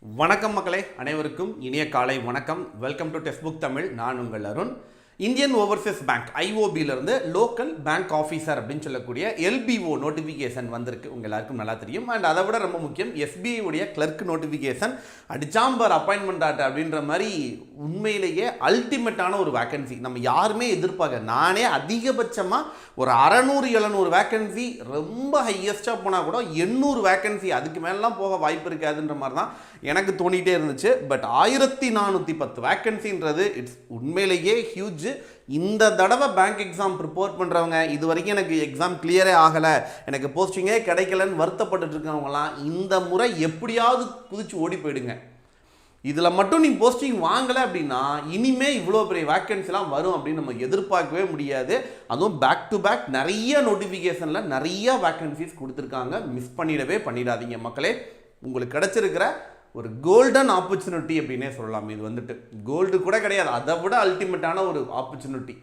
வணக்கம் மக்களே, அனைவருக்கும் இனிய காலை வணக்கம். Welcome to Testbook Tamil. நான் உங்கள் அருண். இந்தியன் ஓவர்சீஸ் பேங்க் IOBயிலிருந்து லோக்கல் பேங்க் ஆஃபீஸர் அப்படின்னு சொல்லக்கூடிய LBO நோட்டிஃபிகேஷன் வந்திருக்கு. உங்கள் எல்லாருக்கும் நல்லா தெரியும். அண்ட் அதை விட ரொம்ப முக்கியம், SBI உடைய கிளர்க் நோட்டிஃபிகேஷன் அடிச்சாம்பர் அப்பாயின்மெண்ட் ஆட்டு அப்படின்ற மாதிரி உண்மையிலேயே அல்டிமேட்டான ஒரு வேக்கன்சி. நம்ம யாருமே எதிர்பார்க்க, நானே அதிகபட்சமாக ஒரு 600-700 வேக்கன்சி, ரொம்ப ஹையஸ்டாக போனால் கூட 800 வேக்கன்சி, அதுக்கு மேலாம் போக வாய்ப்பு இருக்காதுன்ற மாதிரி தான் எனக்கு தோணிகிட்டே இருந்துச்சு. பட் 1410 வேக்கன்சின்றது இட்ஸ் உண்மையிலேயே ஹியூஜ். இந்த தடவை பேங்க் எக்ஸாம் ப்ரிப்பேர் பண்ணுறவங்க, இது வரைக்கும் எனக்கு எக்ஸாம் கிளியரே ஆகலை, எனக்கு போஸ்டிங்கே கிடைக்கலன்னு வருத்தப்பட்டு இருக்கவங்களாம் இந்த முறை எப்படியாவது குதிச்சு ஓடி போயிடுங்க. இதில் மட்டும் நீங்கள் போஸ்டிங் வாங்கலை அப்படின்னா இனிமே இவ்வளோ பெரிய வேக்கன்சிலாம் வரும் அப்படின்னு நம்ம எதிர்பார்க்கவே முடியாது. அதுவும் பேக் டு பேக் நிறைய நோட்டிஃபிகேஷனில் நிறைய வேக்கன்சிஸ் கொடுத்துருக்காங்க. மிஸ் பண்ணிடாதீங்க மக்களே. உங்களுக்கு கிடைச்சிருக்கிற ஒரு கோல்டன் ஆப்பர்ச்சுனிட்டி அப்படின்னே சொல்லலாம். இது வந்துட்டு கோல்டு கூட கிடையாது, அதை விட அல்டிமேட்டான ஒரு ஆப்பர்ச்சுனிட்டி.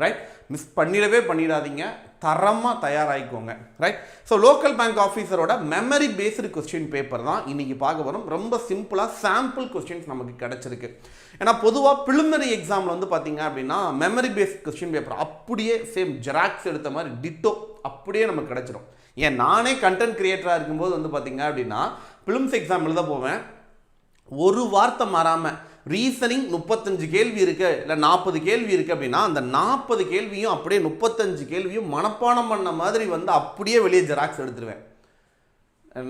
ரைட், மிஸ் பண்ணிடாதீங்க, தரமாக தயாராகிக்கோங்க. ரைட், ஸோ லோக்கல் பேங்க் ஆஃபீஸரோட மெமரி பேஸ்டு கொஸ்டின் பேப்பர் தான் இன்றைக்கி பார்க்க வரும். ரொம்ப சிம்பிளாக சாம்பிள் கொஸ்டின்ஸ் நமக்கு கிடச்சிருக்கு. ஏன்னா பொதுவாக ப்ரிலிமினரி எக்ஸாமில் வந்து பார்த்தீங்க அப்படின்னா மெமரி பேஸ்ட் கொஸ்டின் பேப்பர் அப்படியே சேம் ஜெராக்ஸ் எடுத்த மாதிரி டிட்டோ அப்படியே நமக்கு கிடச்சிடும். ஏன் நானே கண்டென்ட் கிரியேட்டராக இருக்கும்போது வந்து பார்த்தீங்க அப்படின்னா ப்ரிலிம்ஸ் எக்ஸாம் எழுத போவேன், ஒரு வார்த்தை மாறாமல் ரீசனிங் 35 கேள்வி இருக்கு, இல்லை 40 கேள்வி இருக்குது அப்படின்னா அந்த 40 கேள்வியும் அப்படியே 35 கேள்வியும் மனப்பாடம் பண்ண மாதிரி வந்து அப்படியே வெளியே ஜெராக்ஸ் எடுத்துருவேன்.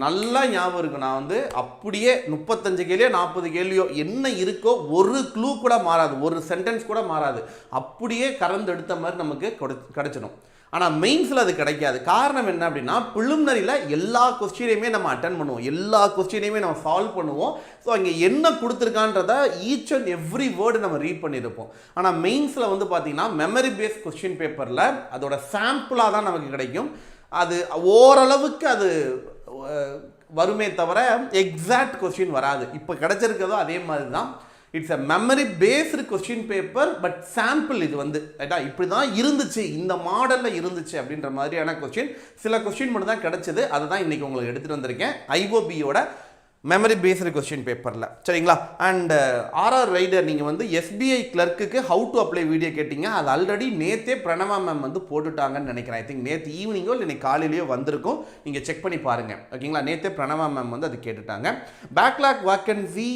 நல்லா ஞாபகம் இருக்கு, நான் வந்து அப்படியே 35 கேள்வியோ 40 கேள்வியோ என்ன இருக்கோ ஒரு க்ளூ கூட மாறாது, ஒரு சென்டென்ஸ் கூட மாறாது, அப்படியே கறந்து எடுத்த மாதிரி நமக்கு கிடைச்சிடும். ஆனால் மெயின்ஸில் அது கிடைக்காது. காரணம் என்ன அப்படின்னா ப்ரிலிமினரியில் எல்லா கொஸ்டினையுமே நம்ம அட்டன் பண்ணுவோம், எல்லா கொஸ்டினையுமே நம்ம சால்வ் பண்ணுவோம். ஸோ அங்கே என்ன கொடுத்துருக்கான்றத ஈச் அண்ட் எவ்ரி வேர்டு நம்ம ரீட் பண்ணியிருப்போம். ஆனால் மெயின்ஸில் வந்து பார்த்தீங்கன்னா மெமரி பேஸ்ட் கொஸ்டின் பேப்பரில் அதோட சாம்பிளாக தான் நமக்கு கிடைக்கும். அது ஓரளவுக்கு அது வருமே தவிர எக்ஸாக்ட் கொஸ்டின் வராது. இப்போ கிடைச்சிருக்கிறதோ அதே மாதிரி தான். It's a memory based question paper, but sample. இது வந்து ரைட்டா இப்படி தான் இருந்துச்சு, இந்த மாடலில் இருந்துச்சு அப்படின்ற மாதிரியான கொஸ்டின். சில கொஸ்டின் மட்டும் தான் கிடைச்சது, அதை தான் இன்றைக்கி உங்களுக்கு எடுத்துகிட்டு வந்திருக்கேன் IOBயோட மெமரி பேஸ்டு கொஸ்டின் பேப்பரில். சரிங்களா? அண்ட் RR ரைடர் நீங்கள் வந்து SBI கிளர்க்குக்கு ஹவு டு அப்ளை வீடியோ கேட்டிங்க, அது ஆல்ரெடி நேற்றே பிரணவா மேம் வந்து போட்டுட்டாங்கன்னு நினைக்கிறேன். ஐ திங்க் நேற்று ஈவினிங்கோ இல்லை இன்னைக்கு காலையிலையோ வந்திருக்கும், நீங்கள் செக் பண்ணி பாருங்கள். ஓகேங்களா? நேற்றே பிரணவா மேம் வந்து அது கேட்டுட்டாங்க. பேக்லாக் வேக்கன்சி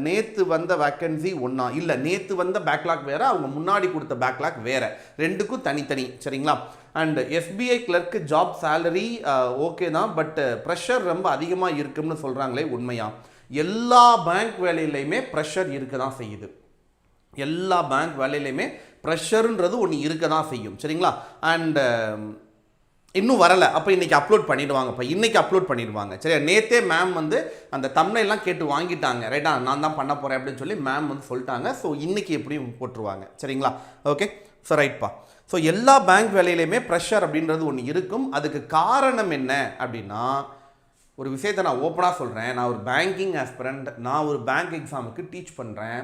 நேற்று வந்த வேக்கன்சி ஒன்றா இல்லை, நேற்று வந்த பேக்லாக் வேறு, அவங்க முன்னாடி கொடுத்த பேக்லாக் வேறு, ரெண்டுக்கும் தனித்தனி. சரிங்களா? And SBI clerk job salary okay தான், பட் ப்ரெஷர் ரொம்ப அதிகமாக இருக்குன்னு சொல்கிறாங்களே உண்மையா? எல்லா பேங்க் வேலையிலையுமே ப்ரெஷர் இருக்க தான் செய்யுது. எல்லா பேங்க் வேலையிலையுமே ப்ரெஷருன்றது ஒன்று இருக்க தான் செய்யும். சரிங்களா? அண்ட் இன்னும் வரலை, அப்போ இன்றைக்கி அப்லோட் பண்ணிடுவாங்க. இப்போ இன்றைக்கி அப்லோட் பண்ணிடுவாங்க. சரியா? நேற்றே மேம் வந்து அந்த தம்ப்நெயில்லாம் கேட்டு வாங்கிட்டாங்க. ரைட்டா? நான் தான் பண்ண போகிறேன் அப்படின்னு சொல்லி மேம் வந்து சொல்லிட்டாங்க. ஸோ இன்றைக்கி எப்படியும் போட்டுருவாங்க. சரிங்களா? ஓகே, ஸோ ரைட்ப்பா. ஸோ எல்லா பேங்க் வேலையிலையுமே ப்ரெஷர் அப்படின்றது ஒன்று இருக்கும். அதுக்கு காரணம் என்ன அப்படின்னா, ஒரு விஷயத்தை நான் ஓப்பனாக சொல்கிறேன். நான் ஒரு பேங்கிங் ஆஸ்பிரண்ட், நான் ஒரு பேங்க் எக்ஸாமுக்கு டீச் பண்ணுறேன்.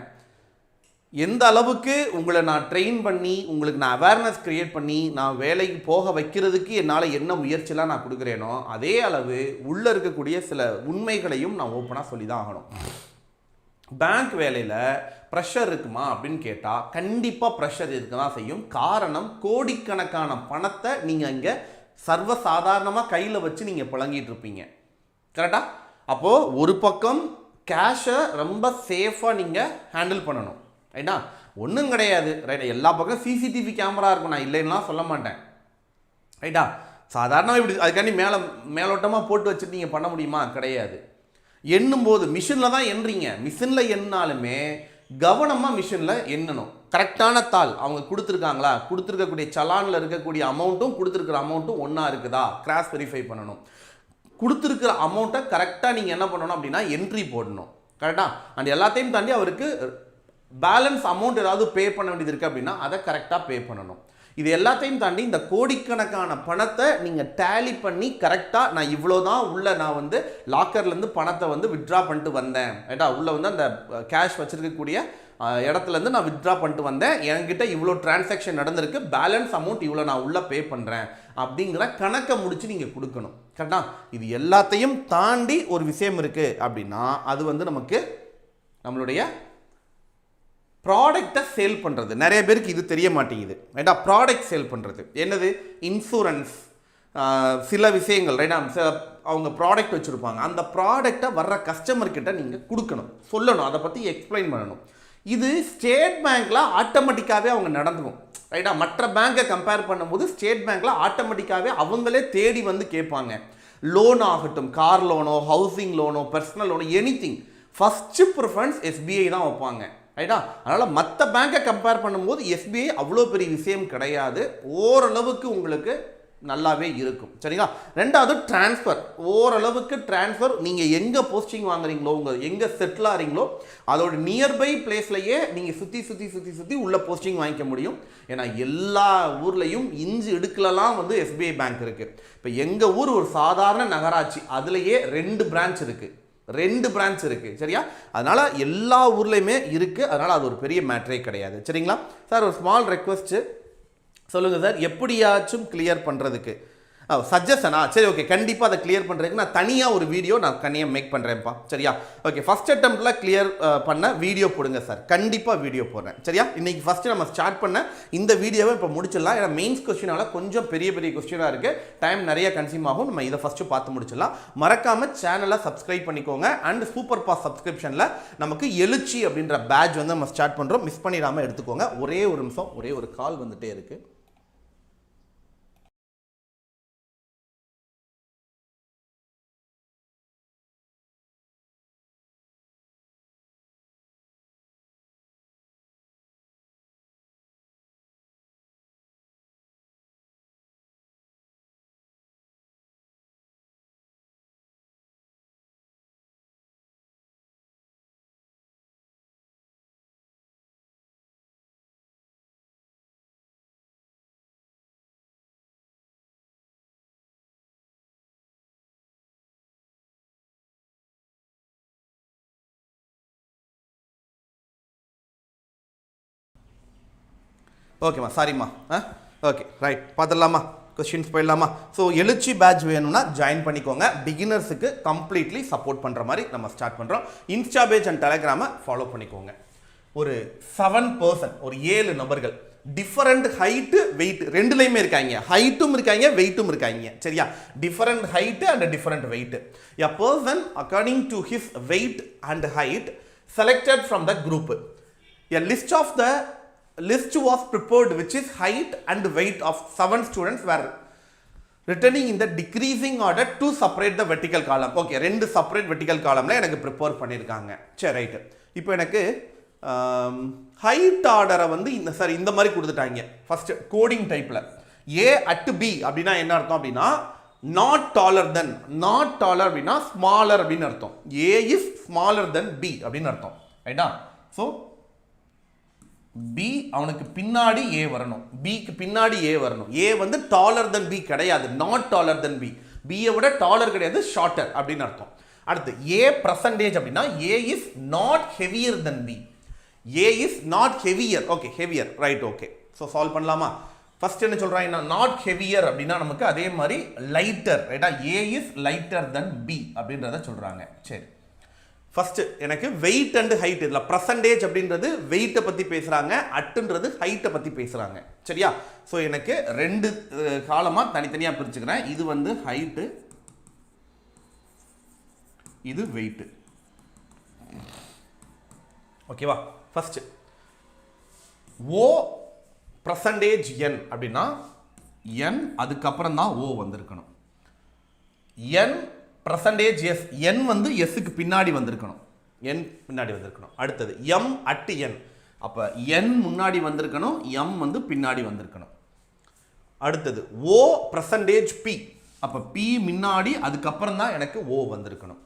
எந்த அளவுக்கு உங்களை நான் ட்ரெயின் பண்ணி உங்களுக்கு நான் அவேர்னஸ் க்ரியேட் பண்ணி நான் வேலைக்கு போக வைக்கிறதுக்கு என்னால் என்ன முயற்சியெல்லாம் நான் கொடுக்குறேனோ அதே அளவு உள்ளே இருக்கக்கூடிய சில உண்மைகளையும் நான் ஓப்பனாக சொல்லி தான் ஆகணும். பேங்க் வேலையில் ப்ரெஷர் இருக்குமா அப்படின்னு கேட்டால் கண்டிப்பாக ப்ரெஷர் இருக்க தான் செய்யும். காரணம், கோடிக்கணக்கான பணத்தை நீங்கள் இங்கே சர்வசாதாரணமாக கையில் வச்சு நீங்கள் புழங்கிட்டு இருப்பீங்க. கரெக்டாக? அப்போது ஒரு பக்கம் கேஷை ரொம்ப சேஃபாக நீங்கள் ஹேண்டில் பண்ணணும். ரைட்டா? ஒன்றும் கிடையாது. ரைட்டா? எல்லா பக்கம் CCTV கேமரா இருக்கும், நான் இல்லைன்னா சொல்ல மாட்டேன். ரைட்டா? சாதாரணமாக இப்படி அதுக்காண்டி மேலோட்டமாக போட்டு வச்சுட்டு நீங்கள் பண்ண முடியுமா? கிடையாது. எண்ணும்போது மிஷினில் தான் எண்றீங்க. மிஷினில் எண்ணாலுமே கவனமாக மிஷினில் எண்ணணும். கரெக்டான தாள் அவங்க கொடுத்துருக்காங்களா, கொடுத்துருக்கக்கூடிய சலானில் இருக்கக்கூடிய அமௌண்ட்டும் கொடுத்துருக்கிற அமௌண்ட்டும் ஒன்றா இருக்குதா கிராஸ் வெரிஃபை பண்ணணும். கொடுத்துருக்கிற அமௌண்ட்டை கரெக்டாக நீங்கள் என்ன பண்ணணும் அப்படின்னா என்ட்ரி போடணும். கரெக்டாக? அண்ட் எல்லாத்தையும் தாண்டி அவருக்கு பேலன்ஸ் அமௌண்ட் ஏதாவது பே பண்ண வேண்டியது இருக்குது அப்படின்னா அதை கரெக்டாக பே பண்ணணும். இது எல்லாத்தையும் தாண்டி இந்த கோடிக்கணக்கான பணத்தை நீங்கள் டேலி பண்ணி கரெக்டாக நான் இவ்வளோ தான் உள்ள நான் வந்து லாக்கர்லேருந்து பணத்தை வந்து வித்ட்ரா பண்ணிட்டு வந்தேன். ரைட்டா? உள்ளே வந்து அந்த கேஷ் வச்சுருக்கக்கூடிய இடத்துலேருந்து நான் வித்ட்ரா பண்ணிட்டு வந்தேன், என்கிட்ட இவ்வளோ டிரான்சாக்ஷன் நடந்திருக்கு, பேலன்ஸ் அமௌண்ட் இவ்வளோ நான் உள்ளே பே பண்ணுறேன் அப்படிங்கிற கணக்கை முடிச்சு நீங்கள் கொடுக்கணும். கரெக்டா? இது எல்லாத்தையும் தாண்டி ஒரு விஷயம் இருக்குது அப்படின்னா அது வந்து நமக்கு நம்மளுடைய ப்ராடக்டை சேல் பண்ணுறது. நிறைய பேருக்கு இது தெரிய மாட்டேங்குது. ரைட்டா? ப்ராடக்ட் சேல் பண்ணுறது என்னது? இன்சூரன்ஸ், சில விஷயங்கள். ரைட்டா? அவங்க ப்ராடக்ட் வச்சுருப்பாங்க, அந்த ப்ராடக்டை வர்ற கஸ்டமர்கிட்ட நீங்கள் கொடுக்கணும், சொல்லணும், அதை பற்றி எக்ஸ்பிளைன் பண்ணணும். இது ஸ்டேட் பேங்க்கில் ஆட்டோமேட்டிக்காகவே அவங்க நடந்துடும். ரைட்டா? மற்ற பேங்கை கம்பேர் பண்ணும்போது ஸ்டேட் பேங்க்கில் ஆட்டோமேட்டிக்காகவே அவங்களே தேடி வந்து கேட்பாங்க. லோன் ஆகட்டும், கார் லோனோ, ஹவுசிங் லோனோ, பர்சனல் லோனோ, எனிதிங், ஃபஸ்ட்டு ப்ரிஃபரன்ஸ் SBI தான் வைப்பாங்க. ரைட்டா? அதனால் மற்ற பேங்கை கம்பேர் பண்ணும்போது SBI அவ்வளோ பெரிய விஷயம் கிடையாது, ஓரளவுக்கு உங்களுக்கு நல்லாவே இருக்கும். சரிங்களா? ரெண்டாவது டிரான்ஸ்ஃபர், ஓரளவுக்கு டிரான்ஸ்ஃபர் நீங்கள் எங்கே போஸ்டிங் வாங்குறீங்களோ, உங்கள் எங்கே செட்டில் ஆகிறீங்களோ அதோட நியர்பை பிளேஸ்லையே நீங்கள் சுற்றி உள்ள போஸ்டிங் வாங்கிக்க முடியும். ஏன்னா எல்லா ஊர்லேயும் இஞ்சி இடுக்கலலாம் வந்து SBI பேங்க் இருக்குது. இப்போ எங்கள் ஊர் ஒரு சாதாரண நகராட்சி, அதுலேயே 2 பிரான்ச் இருக்குது. சரியா? அதனால் எல்லா ஊர்லேயுமே இருக்குது. அதனால் அது ஒரு பெரிய மேட்டரே கிடையாது. சரிங்களா சார்? ஒரு ஸ்மால் ரெக்வஸ்ட்டு சொல்லுங்கள் சார், எப்படியாச்சும் கிளியர் பண்ணுறதுக்கு சஜஷனா? சரி, ஓகே, கண்டிப்பாக அதை கிளியர் பண்ணுறதுக்கு நான் தனியாக ஒரு வீடியோ மேக் பண்ணுறேன்ப்பா. சரியா? ஓகே, ஃபஸ்ட் அட்டெம்ப்டில் கிளியர் பண்ண வீடியோ போடுங்க சார், கண்டிப்பாக வீடியோ போடுறேன். சரியா? இன்றைக்கி ஃபஸ்ட்டு நம்ம ஸ்டார்ட் பண்ண இந்த வீடியோவை இப்போ முடிச்சிடலாம். ஏன்னா மெயின்ஸ் கொஸ்டினால் கொஞ்சம் பெரிய கொஸ்டினாக இருக்குது, டைம் நிறைய கன்சியூம் ஆகும். நம்ம இதை ஃபஸ்ட்டு பார்த்து முடிச்சிடலாம். மறக்காமல் சேனலை சப்ஸ்கிரைப் பண்ணிக்கோங்க. அண்ட் சூப்பர் பாஸ் சப்ஸ்கிரிப்ஷனில் நமக்கு எழுச்சி அப்படின்ற பேட்ச் வந்து நம்ம ஸ்டார்ட் பண்ணுறோம், மிஸ் பண்ணிடாமல் எடுத்துக்கோங்க. ஒரே ஒரு நிமிஷம், ஒரே ஒரு கால் வந்துகிட்டே இருக்குது. ஓகேம்மா, சாரிம்மா. ஓகே, ரைட், பார்த்துடலாமா? கொஸ்டின்ஸ் போயிடலாமா? ஸோ எழுச்சி பேட்ச் வேணும்னா ஜாயின் பண்ணிக்கோங்க. பிகினர்ஸுக்கு கம்ப்ளீட்லி சப்போர்ட் பண்ணுற மாதிரி நம்ம ஸ்டார்ட் பண்ணுறோம். இன்ஸ்டா பேஜ் அண்ட் டெலகிராமை ஃபாலோ பண்ணிக்கோங்க. ஒரு 7 பர்சன், ஒரு 7 நபர்கள், டிஃபரண்ட் ஹைட்டு வெயிட் ரெண்டுலையுமே இருக்காங்க. ஹைட்டும் இருக்காங்க, வெயிட்டும் இருக்காங்க. சரியா? Different height and different weight. A person according to his weight and height selected from the group. A list of the list was prepared which is height and weight of 7 students were returning in the decreasing order to separate the vertical column. Okay, 2 separate vertical காலம்ல எனக்கு prepare பண்ணியிருக்காங்க. சரி, right. இப்போ எனக்கு height ஆர்டரை வந்து இந்த மாதிரி கொடுத்துட்டாங்க. ஃபர்ஸ்ட் கோடிங் டைப்பில் A at B அப்படின்னா என்ன அர்த்தம் அப்படின்னா not dollar then, not dollar அப்படின்னா ஸ்மாலர் அப்படின்னு அர்த்தம். A is smaller than B அப்படின்னு அர்த்தம். ரைட்டா? ஸோ B அவனுக்கு பின்னாடி A வரணும், Bக்கு பின்னாடி A வரணும். A வந்து டாலர் தென் B கிடையாது, நாட் டாலர் தென் B. B-ஐ விட டாலர் கிடையாது, ஷார்ட்டர் அப்படின்னு அர்த்தம். அடுத்து A பர்சன்டேஜ் அப்படின்னா A is not heavier than B. A is not heavier. Okay, heavier, right. Okay, so solve பண்ணலாமா? ஃபர்ஸ்ட் என்ன சொல்கிறாங்கன்னா நாட் ஹெவியர் அப்படின்னா நமக்கு அதே மாதிரி லைட்டர். ரைட்டா? A is lighter than B அப்படின்றத சொல்கிறாங்க. சரி, ஃபஸ்ட்டு எனக்கு வெயிட் அண்ட் ஹைட், இதில் பர்சன்டேஜ் அப்படின்றது வெயிட்டை பற்றி பேசுகிறாங்க, அட்டுன்றது ஹைட்டை பற்றி பேசுகிறாங்க. சரியா? ஸோ எனக்கு 2 காலமாக தனித்தனியாக பிரிச்சுக்கிறேன். இது வந்து ஹைட்டு, இது வெயிட்டு. ஓகேவா? ஃபஸ்ட்டு ஓ பர்சன்டேஜ் N அப்படின்னா N அதுக்கப்புறம் தான் O வந்திருக்கணும். N பர்சன்டேஜ் எஸ், N வந்து எஸ்ஸுக்கு பின்னாடி வந்திருக்கணும், N பின்னாடி வந்திருக்கணும். அடுத்தது M at N, அப்போ N முன்னாடி வந்திருக்கணும், M வந்து பின்னாடி வந்திருக்கணும். அடுத்தது O பர்சன்டேஜ் P, அப்போ P முன்னாடி அதுக்கப்புறம் தான் எனக்கு O வந்திருக்கணும்.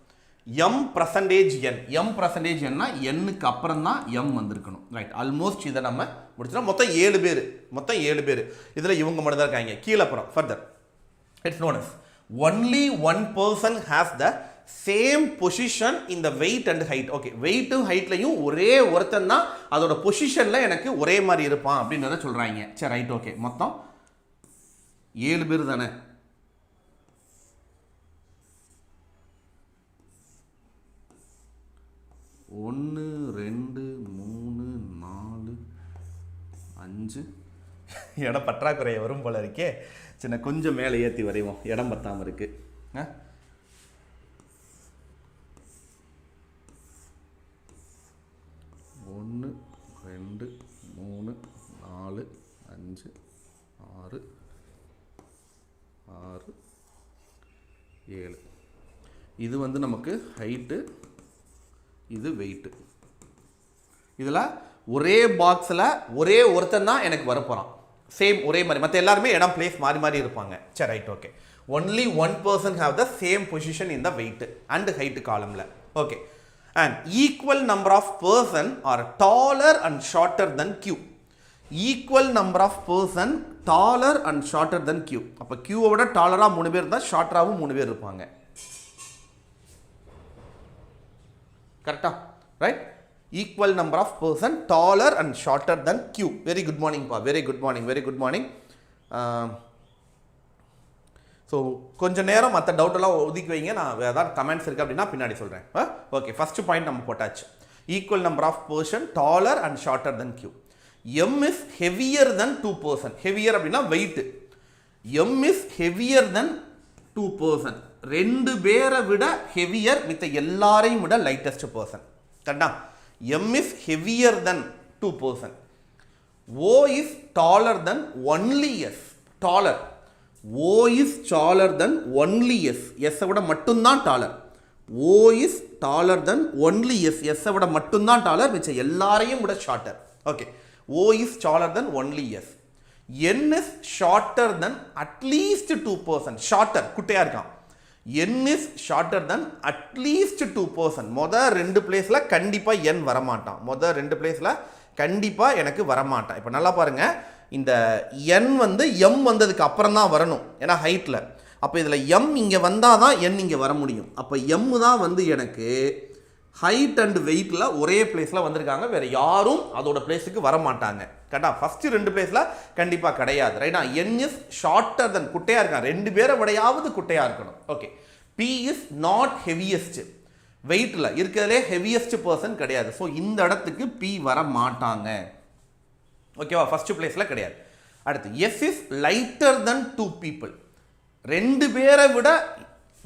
M percentage N, M percentage Nனா Nக்கு அப்புறம் தான் M வந்திருக்கணும். ரைட், ஆல்மோஸ்ட் இதை நம்ம முடிச்சிடலாம். மொத்தம் 7 பேர். இதில் இவங்க மட்டும் தான் இருக்காங்க. கீழே அப்புறம் further it's known as only one person has the same position இந்த வெயிட் அண்ட் ஹைட். ஓகே, வெயிட்டும் ஹைட்லையும் ஒரே ஒருத்தன் தான் அதோட பொசிஷனில் எனக்கு ஒரே மாதிரி இருப்பான் அப்படின்றத சொல்கிறாங்க. சரி, ரைட், ஓகே. மொத்தம் 7 பேர் தானே. ஒன்று, 2, 3, 4, 5. இடம் பற்றாக்குறைய வரும் போல இருக்கே. சின்ன கொஞ்சம் மேலே ஏற்றி வரைவோம், இடம் பத்தாமல் இருக்கு. 1, 2, 3, 4, 5, 6, 7. இது வந்து நமக்கு ஹைட்டு, இது வெயிட்டு. இதில் ஒரே பாக்ஸில் ஒரே ஒருத்தன் தான் எனக்கு வரப்போகிறான், சேம் ஒரே மாதிரி. மற்ற எல்லாருமே இடம் பிளேஸ் மாறி மாறி இருப்பாங்க. சரி, right, okay. Only one person have the same position in the weight and height காலமில். Okay, and equal number of person are taller and shorter than Q. Equal number of person taller and shorter than Q. அப்போ கியூவை விட டாலராக 3 பேர் இருந்தால் ஷார்ட்டராகவும் 3 பேர் இருப்பாங்க. கரெக்டா? Right. Equal number of person taller and shorter than Q. Very good morning pa, very good morning, very good morning. So கொஞ்சம் நேரம் மற்ற டவுட் எல்லாம் ஒதுக்கி வைங்க, நான் ஏதாவது கமெண்ட்ஸ் இருக்கு அப்படின்னா பின்னாடி சொல்கிறேன். ஓகே, ஃபர்ஸ்ட் பாயிண்ட் நம்ம போட்டாச்சு. Equal number of person taller and shorter then Q. M is heavier than 2 person. Heavier அப்படின்னா weight. M is heavier than 2 person. 2 பேரை விட ஹெவியர், மித்த எல்லாரையும் விட லைட்டஸ்ட் பர்சன். கரெக்டா? M is heavier than 2 person. O is taller than only S. Taller. O is taller than only S. S விட மட்டும்தான் taller. O is taller than only S. S விட மட்டும்தான் taller, மிச்ச எல்லாரையும் விட shorter. Okay. O is taller than only S. N is shorter than at least 2 person. Shorter, குட்டையா இருக்கான். N is shorter than at least 2 person. மொதல் 2 பிளேஸில் கண்டிப்பாக N வரமாட்டான். மொதல் 2 பிளேஸில் கண்டிப்பாக எனக்கு வரமாட்டான். இப்போ நல்லா பாருங்கள், இந்த N வந்து M வந்ததுக்கு அப்புறம் தான் வரணும், ஏன்னா ஹைட்டில். அப்போ இதில் M இங்கே வந்தால் தான் N இங்கே வர முடியும். அப்போ M தான் வந்து எனக்கு ஹைட் அண்ட் வெயிட்டில் ஒரே பிளேஸில் வந்திருக்காங்க, வேறு யாரும் அதோட பிளேஸுக்கு வரமாட்டாங்க. கரெக்டா? ஃபஸ்ட்டு 2 பிளேஸில் கண்டிப்பாக கிடையாது. ரைட்டா? N இஸ் ஷார்ட்டர் தென், குட்டையாக இருக்கான், 2 பேரை விடையாவது குட்டையாக இருக்கணும். Okay. P is not heaviest, வெயிட்டில் இருக்கிறதுலே ஹெவியஸ்ட் பர்சன் கிடையாது. ஸோ இந்த இடத்துக்கு P வர மாட்டாங்க. ஓகேவா? ஃபஸ்ட்டு பிளேஸில் கிடையாது. அடுத்து S is lighter then 2 people. 2 பேரை விட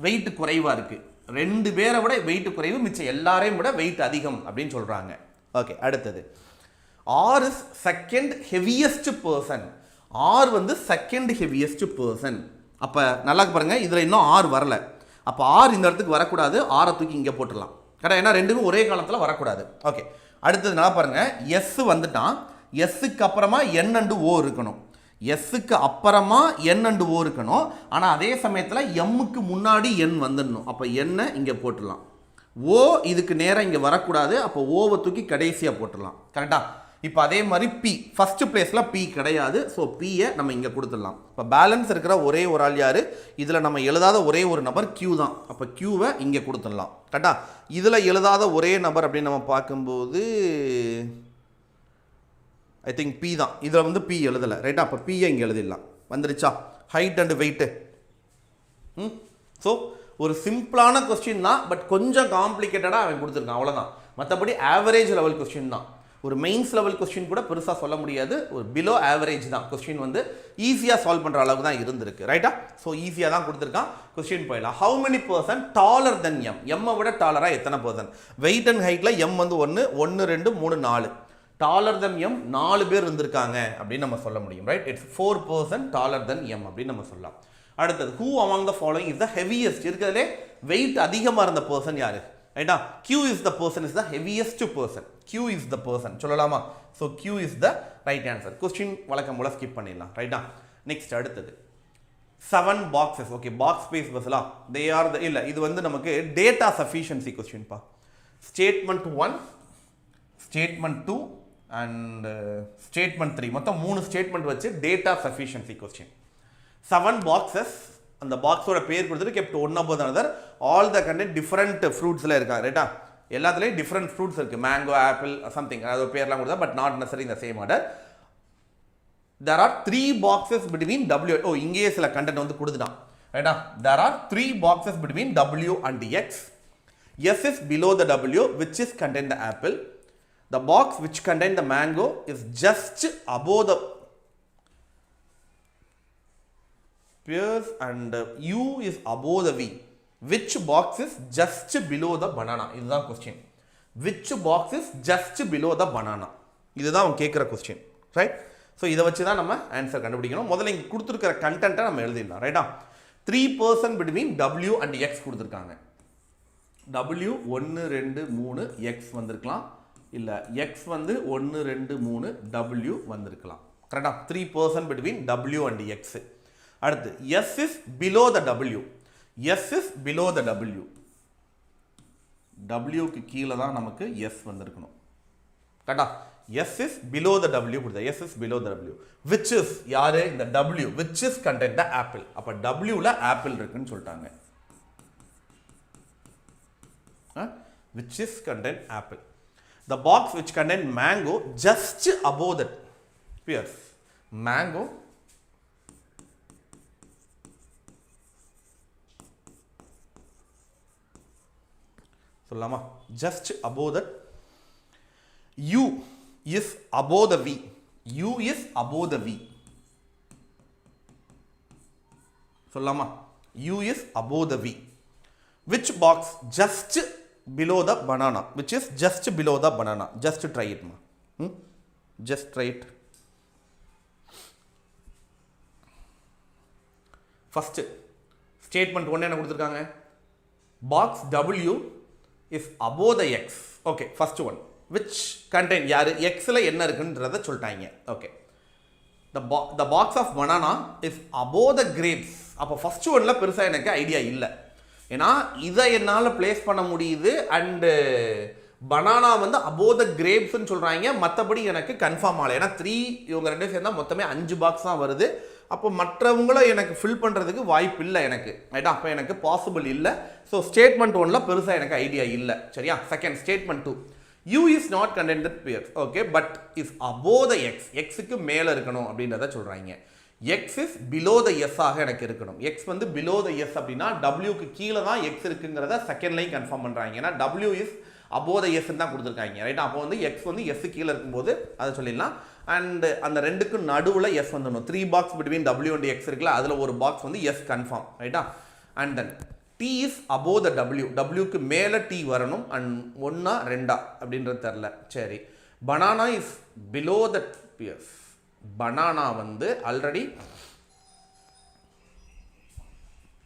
வெயிட் குறைவாக இருக்குது. 2 பேரை விட வெயிட் குறைவு, மிச்சம் எல்லாரையும் விட வெயிட் அதிகம் அப்படின்னு சொல்கிறாங்க. ஓகே, அடுத்தது R is second heaviest person. R வந்து செகண்ட் ஹெவியஸ்ட் பர்சன். அப்போ நல்லா பாருங்கள், இதில் இன்னும் R வரல. அப்போ R இந்த இடத்துக்கு வரக்கூடாது, R தூக்கி இங்கே போட்டுடலாம். கரெக்டாக? ஏன்னா ரெண்டுமே ஒரே காலத்தில் வரக்கூடாது. ஓகே, அடுத்தது நல்லா பாருங்கள், S வந்துட்டான். எஸ்ஸுக்கு அப்புறமா N அண்டு O இருக்கணும். எஸ்ஸுக்கு அப்புறமா N அண்டு O இருக்கணும். ஆனால் அதே சமயத்தில் எம்முக்கு முன்னாடி N வந்துடணும். அப்போ N இங்கே போட்டுடலாம். O இதுக்கு நேராக இங்கே வரக்கூடாது. அப்போ ஓவை தூக்கி கடைசியாக போட்டுடலாம். கரெக்டாக? இப்போ அதே மாதிரி P ஃபஸ்ட்டு பிளேஸில் P கிடையாது. ஸோ Pயை நம்ம இங்கே கொடுத்துடலாம். இப்போ பேலன்ஸ் இருக்கிற ஒரே ஒரு ஆள் யார்? இதில் நம்ம எழுதாத ஒரே ஒரு நபர் Q தான். அப்போ Qவை இங்கே கொடுத்துடலாம். கரெக்டாக? இதில் எழுதாத ஒரே நபர் அப்படின்னு நம்ம பார்க்கும்போது ஐ திங்க் P தான். இதில் வந்து P எழுதலை. ரைட்டா? அப்போ Pயை இங்கே எழுதிடலாம். வந்துருச்சா? Height and weight. ஸோ ஒரு சிம்பிளான கொஸ்டின் தான், பட் கொஞ்சம் காம்ப்ளிகேட்டடாக அவன் கொடுத்துருக்கான், அவ்வளோதான். மற்றபடி ஆவரேஜ் லெவல் கொஸ்டின் தான். ஒரு மெயின்ஸ் லெவல் கொஸ்டின் கூட பெருசாக சொல்ல முடியாது, ஒரு பிலோ ஆவரேஜ் தான். கொஸ்டின் வந்து ஈஸியாக சால்வ் பண்ணுற அளவுக்கு தான் இருந்திருக்கு. ரைட்டா? ஸோ ஈஸியாக தான் கொடுத்துருக்கான். கொஸ்டின் போயிடலாம். How many person dollar than M? எம்மை விட டாலராக எத்தனை பர்சன்? வெயிட் அண்ட் ஹைட்டில் எம் வந்து 1, 1, 2, 3, 4. டாலர் தென் எம் 4 பேர் இருந்திருக்காங்க அப்படின்னு நம்ம சொல்ல முடியும். Right? It's 4 person taller than M அப்படின்னு நம்ம சொல்லலாம். அடுத்தது who among the following is the heaviest? இருக்கிறதுலே வெயிட் அதிகமாக இருந்த பர்சன் யாரு? ரைட்டா? Q is the person, is the heaviest person. Q is the person சொல்லலாமா? So Q is the right answer. Question வழக்கம் போல ஸ்கிப் பண்ணிடலாம். ரைட்டா? நெக்ஸ்ட் அடுத்தது 7 பாக்ஸஸ். ஓகே, பாக்ஸ் ஸ்பேஸ் பஸ்லாம் தே ஆர் த, இல்லை இது வந்து நமக்கு டேட்டா சஃபிஷியன்சி கொஸ்டின்ப்பா. ஸ்டேட்மெண்ட் 1, ஸ்டேட்மெண்ட் 2 அண்ட் ஸ்டேட்மெண்ட் 3, மொத்தம் 3 ஸ்டேட்மெண்ட் வச்சு டேட்டா சஃபிஷியன்சி கொஸ்டின். 7 பாக்ஸஸ், அந்த பாக்ஸோட பேர் கொடுத்துட்டு kept one above another, all the content different ஃப்ரூட்ஸில் இருக்கா ரைட்டா எல்லாத்துலேயும் டிஃப்ரெண்ட் ஃப்ரூட்ஸ் இருக்குது மேங்கோ ஆப்பிள் சம்திங் அது பேர்லாம் கொடுத்தா பட் நாட் நெசரி இந்த same order there are 3 boxes between W இங்கேயே சில கண்டென்ட் வந்து கொடுத்துட்டான் ரைட்டா there are 3 boxes between W and X S is below the W which is contain the apple the box which contain the mango is just above the pears and U is above the V which box is just below the banana இதுதான் question which box is just below the banana இதுதான் அவன் கேட்குற question right so இதை வச்சு தான் நம்ம answer கண்டுபிடிக்கணும் முதல்ல இங்கே கொடுத்துருக்கிற கண்டென்ட்டை நம்ம எழுதிடலாம் ரைட்டா 3% between W and X கொடுத்துருக்காங்க W 1 2 3 X வந்திருக்கலாம் இல்லை X வந்து 1 2 3 W வந்திருக்கலாம் கரெக்டா 3% between W and X அடுத்து S is below the W S is below the W Wக்கு கீழே தான் நமக்கு S வந்திருக்கணும் கரெக்டா S is below the W கொடுத்தா S is below the W which is யாரு இந்த W which is contain the apple அப்போ Wல ஆப்பிள் இருக்குன்னு சொல்லிட்டாங்க which is contain apple the box which contain mango just above that pears mango சொல்லலாமா just above that U is above the V U is above the V சொல்லலாமா U is above the V which box just below the banana which is just below the banana just try it ma just try it first statement 1 என்ன கொடுத்திருக்காங்க box W is above the X okay first one which contain யாரு X ல என்ன இருக்குன்றத சொல்லிட்டாங்க okay the box of banana is above the grapes அப்போ first oneல பெருசா எனக்கு ஐடியா இல்லை ஏன்னா இதை என்னால் பிளேஸ் பண்ண முடியுது அண்டு பனானா வந்து above the grapesன்னு சொல்கிறாங்க மற்றபடி எனக்கு கன்ஃபார்ம் ஆகலை ஏன்னா 3 இவங்க ரெண்டும் சேர்ந்தா மொத்தமே 5 பாக்ஸ் தான் வருது அப்போ மற்றவங்கள எனக்கு ஃபில் பண்ணுறதுக்கு வாய்ப்பு இல்லை எனக்கு ரைட்டா அப்போ எனக்கு பாசிபிள் இல்லை ஸோ ஸ்டேட்மெண்ட் 1ல பெருசாக எனக்கு ஐடியா இல்லை சரியா second statement 2 U is not contained that pair okay but is above the X Xக்கு மேலே இருக்கணும் அப்படின்றத சொல்கிறாங்க X is below the S ஆக எனக்கு இருக்கணும் X வந்து below the S அப்படின்னா Wக்கு கீழே தான் X இருக்குங்கிறத செகண்ட் லைன் கன்ஃபார்ம் பண்ணுறாங்க ஏன்னா W is above the S தான் கொடுத்துருக்காங்க ரைட்டா அப்போ வந்து X வந்து S கீழே இருக்கும்போது அதை சொல்லிடலாம் அண்ட் அந்த ரெண்டுக்கும் நடுவில் S வந்துடணும் 3 box between W and X இருக்குல்ல அதில் ஒரு பாக்ஸ் வந்து S கன்ஃபார்ம் ரைட்டா and then T is above the W Wக்கு மேலே T வரணும் அண்ட் 1 2 அப்படின்றது தெரில சரி banana is below the pears banana வந்து ஆல்ரெடி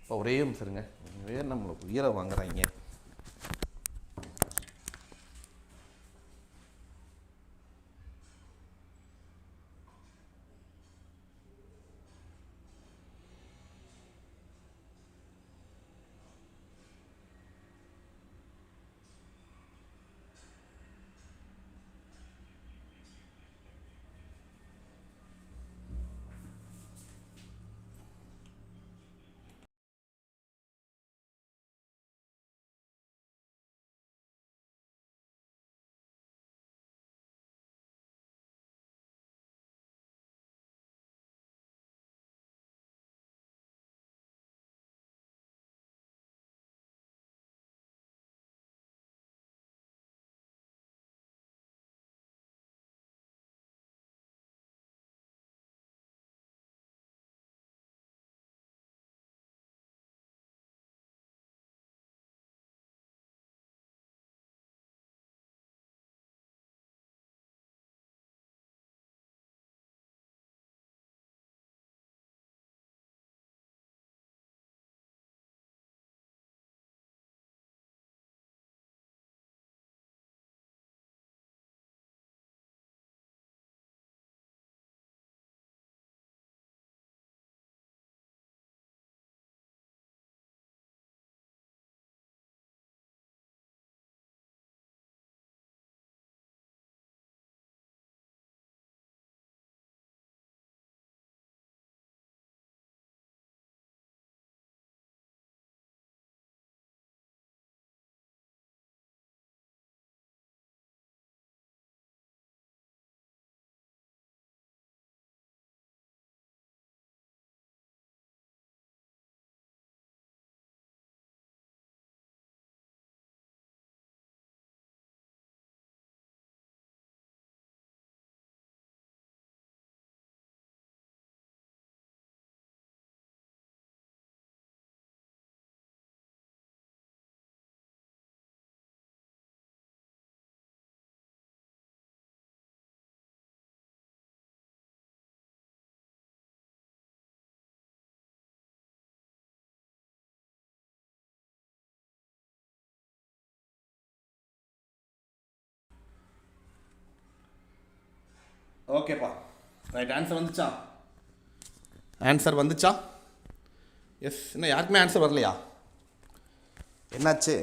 இப்போ ஒரே நிமிஷம் வேறு நம்மளுக்கு உயிரை வாங்குறாங்க ஓகேப்பா ரைட் ஆன்சர் வந்துச்சா ஆன்சர் வந்துச்சா எஸ் இன்னும் யாருக்குமே ஆன்சர் வரலையா என்னாச்சு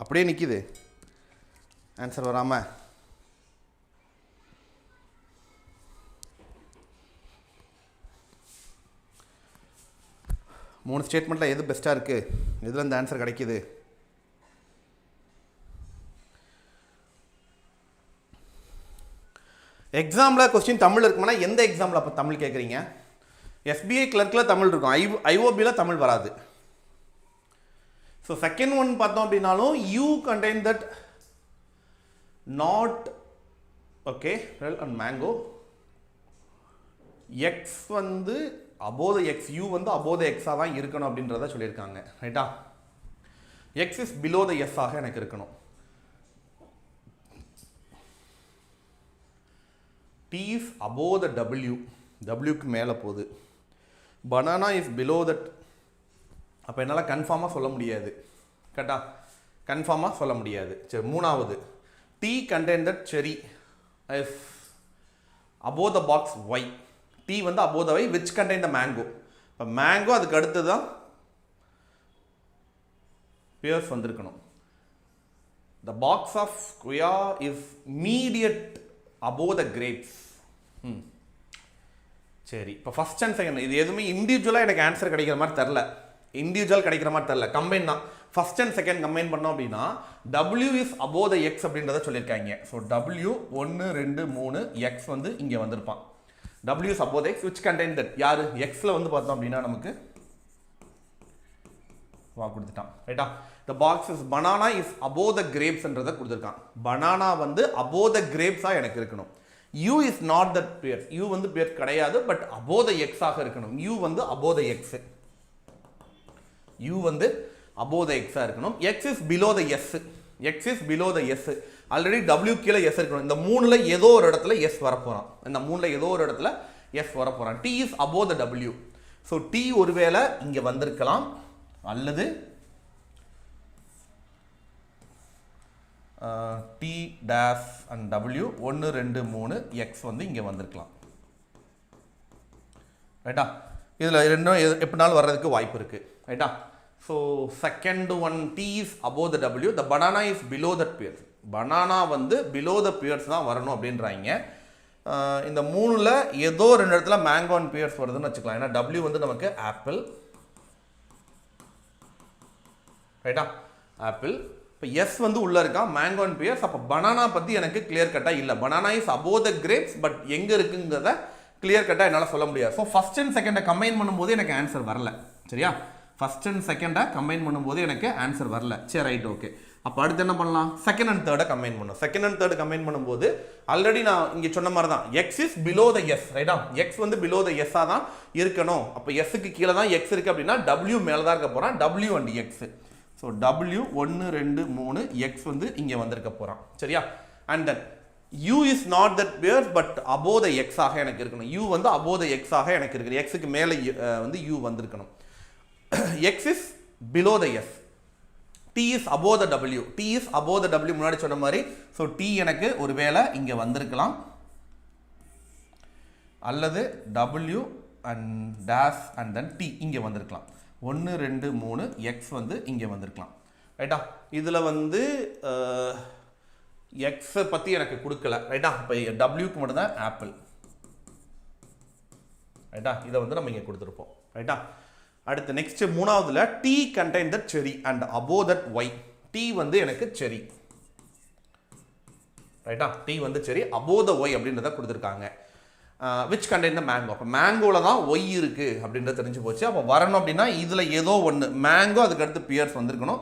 அப்படியே நிற்கிது ஆன்சர் வராமல் மூணு ஸ்டேட்மெண்ட்டில் எது பெஸ்ட்டாக இருக்குது எதில் இந்த ஆன்சர் கிடைக்கிது எக்ஸாமில் கொஸ்டின் தமிழ் இருக்குமானா எந்த எக்ஸாமில் அப்போ தமிழ் கேட்குறீங்க எஸ்பிஐ கிளர்க்கில் தமிழ் இருக்கும் ஐஓபியில் தமிழ் வராது ஸோ செகண்ட் ஒன் பார்த்தோம் அப்படின்னாலும் you contain that not okay well and mango X வந்து அபோத எக்ஸ் யூ வந்து அபோத எக்ஸாக தான் இருக்கணும் அப்படின்றத சொல்லியிருக்காங்க ரைட்டா X is below the S ஆக எனக்கு இருக்கணும் T is above the W டபிள்யூக்கு மேலே போகுது பனானா இஸ் பிலோ தட் அப்போ என்னால் கன்ஃபார்மாக சொல்ல முடியாது கரெக்டா கன்ஃபார்மாக சொல்ல முடியாது சரி மூணாவது T contain that cherry is above the box Y T வந்து above the Y which contain the mango இப்போ மேங்கோ அதுக்கு அடுத்து தான் பியர்ஸ் வந்திருக்கணும் the box of guava is immediate above the grapes சரி இப்போ ஃபர்ஸ்ட் அண்ட் செகண்ட் இது எதுவுமே இண்டிவிஜுவலாக எனக்கு ஆன்சர் கிடைக்கிற மாதிரி தெரில இண்டிவிஜுவல் கிடைக்கிற மாதிரி தெரில கம்பைன் தான் ஃபர்ஸ்ட் அண்ட் செகண்ட் கம்பைன் பண்ணோம் அப்படின்னா W is above the X அப்படின்றத சொல்லியிருக்காங்க ஸோ W 1 2 3 X வந்து இங்கே வந்திருப்பான் W is above the X which contain that யார் Xல வந்து பார்த்தோம் அப்படின்னா நமக்கு வா கொடுத்துட்டான் ரைட்டா the box is banana is above the grapes என்றதை கொடுத்துருக்கான் banana வந்து above the grapes எனக்கு இருக்கணும் u is not that pair u வந்து pair கிடையாது பட் above the x ஆக இருக்கணும் u வந்து above the x u வந்து above the x இருக்கணும் x is below the s x is below the s already w கீழே s இருக்கணும் இந்த மூணுல ஏதோ ஒரு இடத்துல s வரப்போறான் இந்த மூணுல ஏதோ ஒரு இடத்துல s வரப்போறான் t is above the w so t ஒருவேளை இங்க வந்திருக்கலாம் அல்லது T dash and W 1 2 3 X வந்து இங்கே வந்திருக்கலாம் ரைட்டா இதில் ரெண்டும் எப்படினாலும் வர்றதுக்கு வாய்ப்பு இருக்குது ரைட்டா so second one T is above the W the banana is below that pears banana வந்து பிலோ த பியர்ஸ் தான் வரணும் அப்படின்றாங்க இந்த மூணில் ஏதோ ரெண்டு இடத்துல மேங்கோ அண்ட் பியர்ஸ் வருதுன்னு வச்சுக்கலாம் ஏன்னா டபிள்யூ வந்து நமக்கு ஆப்பிள் ரைட்டா ஆப்பிள் இப்போ எஸ் வந்து உள்ளே இருக்கா மேங்கோ அண்ட் பியர்ஸ் அப்போ பனானா பற்றி எனக்கு கிளியர் கட்டாக இல்லை banana is above the grapes but எங்கே இருக்குங்கிறத கிளியர் கட்டாக என்னால் சொல்ல முடியாது ஸோ ஃபஸ்ட் அண்ட் செகண்டை கம்பைன் பண்ணும்போது எனக்கு ஆன்சர் வரல சரியா ஃபஸ்ட் அண்ட் செகண்டை கம்பைன் பண்ணும்போது எனக்கு ஆன்சர் வரல சரி ரைட் ஓகே அப்போ அடுத்து என்ன பண்ணலாம் செகண்ட் அண்ட் தேர்டை கம்பைன் பண்ணணும் செகண்ட் அண்ட் தேர்டு கம்பைன் பண்ணும்போது ஆல்ரெடி நான் இங்கே சொன்ன மாதிரி தான் X is below the S ரைட்டா எக்ஸ் வந்து பிலோ த எஸ்ஸாக தான் இருக்கணும் அப்போ எஸ்ஸுக்கு கீழே தான் எக்ஸ் இருக்குது அப்படின்னா டபிள்யூ மேலே தான் இருக்க போகிறான் W and X so W 1 2 3 X வந்து இங்கே வந்திருக்க போகிறான் சரியா and then U is not that pears but above the X ஆக எனக்கு இருக்கணும் U வந்து above the X ஆக எனக்கு இருக்குது Xக்கு மேலே வந்து U வந்திருக்கணும் X is below the S T is above the W T is above the W முன்னாடி சொன்ன மாதிரி ஸோ T எனக்கு ஒரு வேளை இங்கே வந்திருக்கலாம் அல்லது W and dash and then T இங்கே வந்திருக்கலாம் 1 2 3 எக்ஸ் வந்து இங்கே வந்திருக்கலாம் ரைட்டா இதில் வந்து எக்ஸை பற்றி எனக்கு கொடுக்கல ரைட்டா இப்போ டபிள்யூக்கு மட்டும்தான் ஆப்பிள் ரைட்டா இதை வந்து நம்ம இங்கே கொடுத்துருப்போம் ரைட்டா அடுத்து நெக்ஸ்ட் மூணாவதுல T contain that cherry and above that Y T வந்து எனக்கு செரி ரைட்டா டி வந்து செரி அபோவ் த ஒய் அப்படின்றத கொடுத்துருக்காங்க விச் கண்டெயின் த மேங்கோ அப்போ மேங்கோவில் தான் ஒய் இருக்குது அப்படின்றது தெரிஞ்சு போச்சு அப்போ வரணும் அப்படின்னா இதில் ஏதோ ஒன்று மேங்கோ அதுக்கடுத்து பியர்ஸ் வந்திருக்கணும்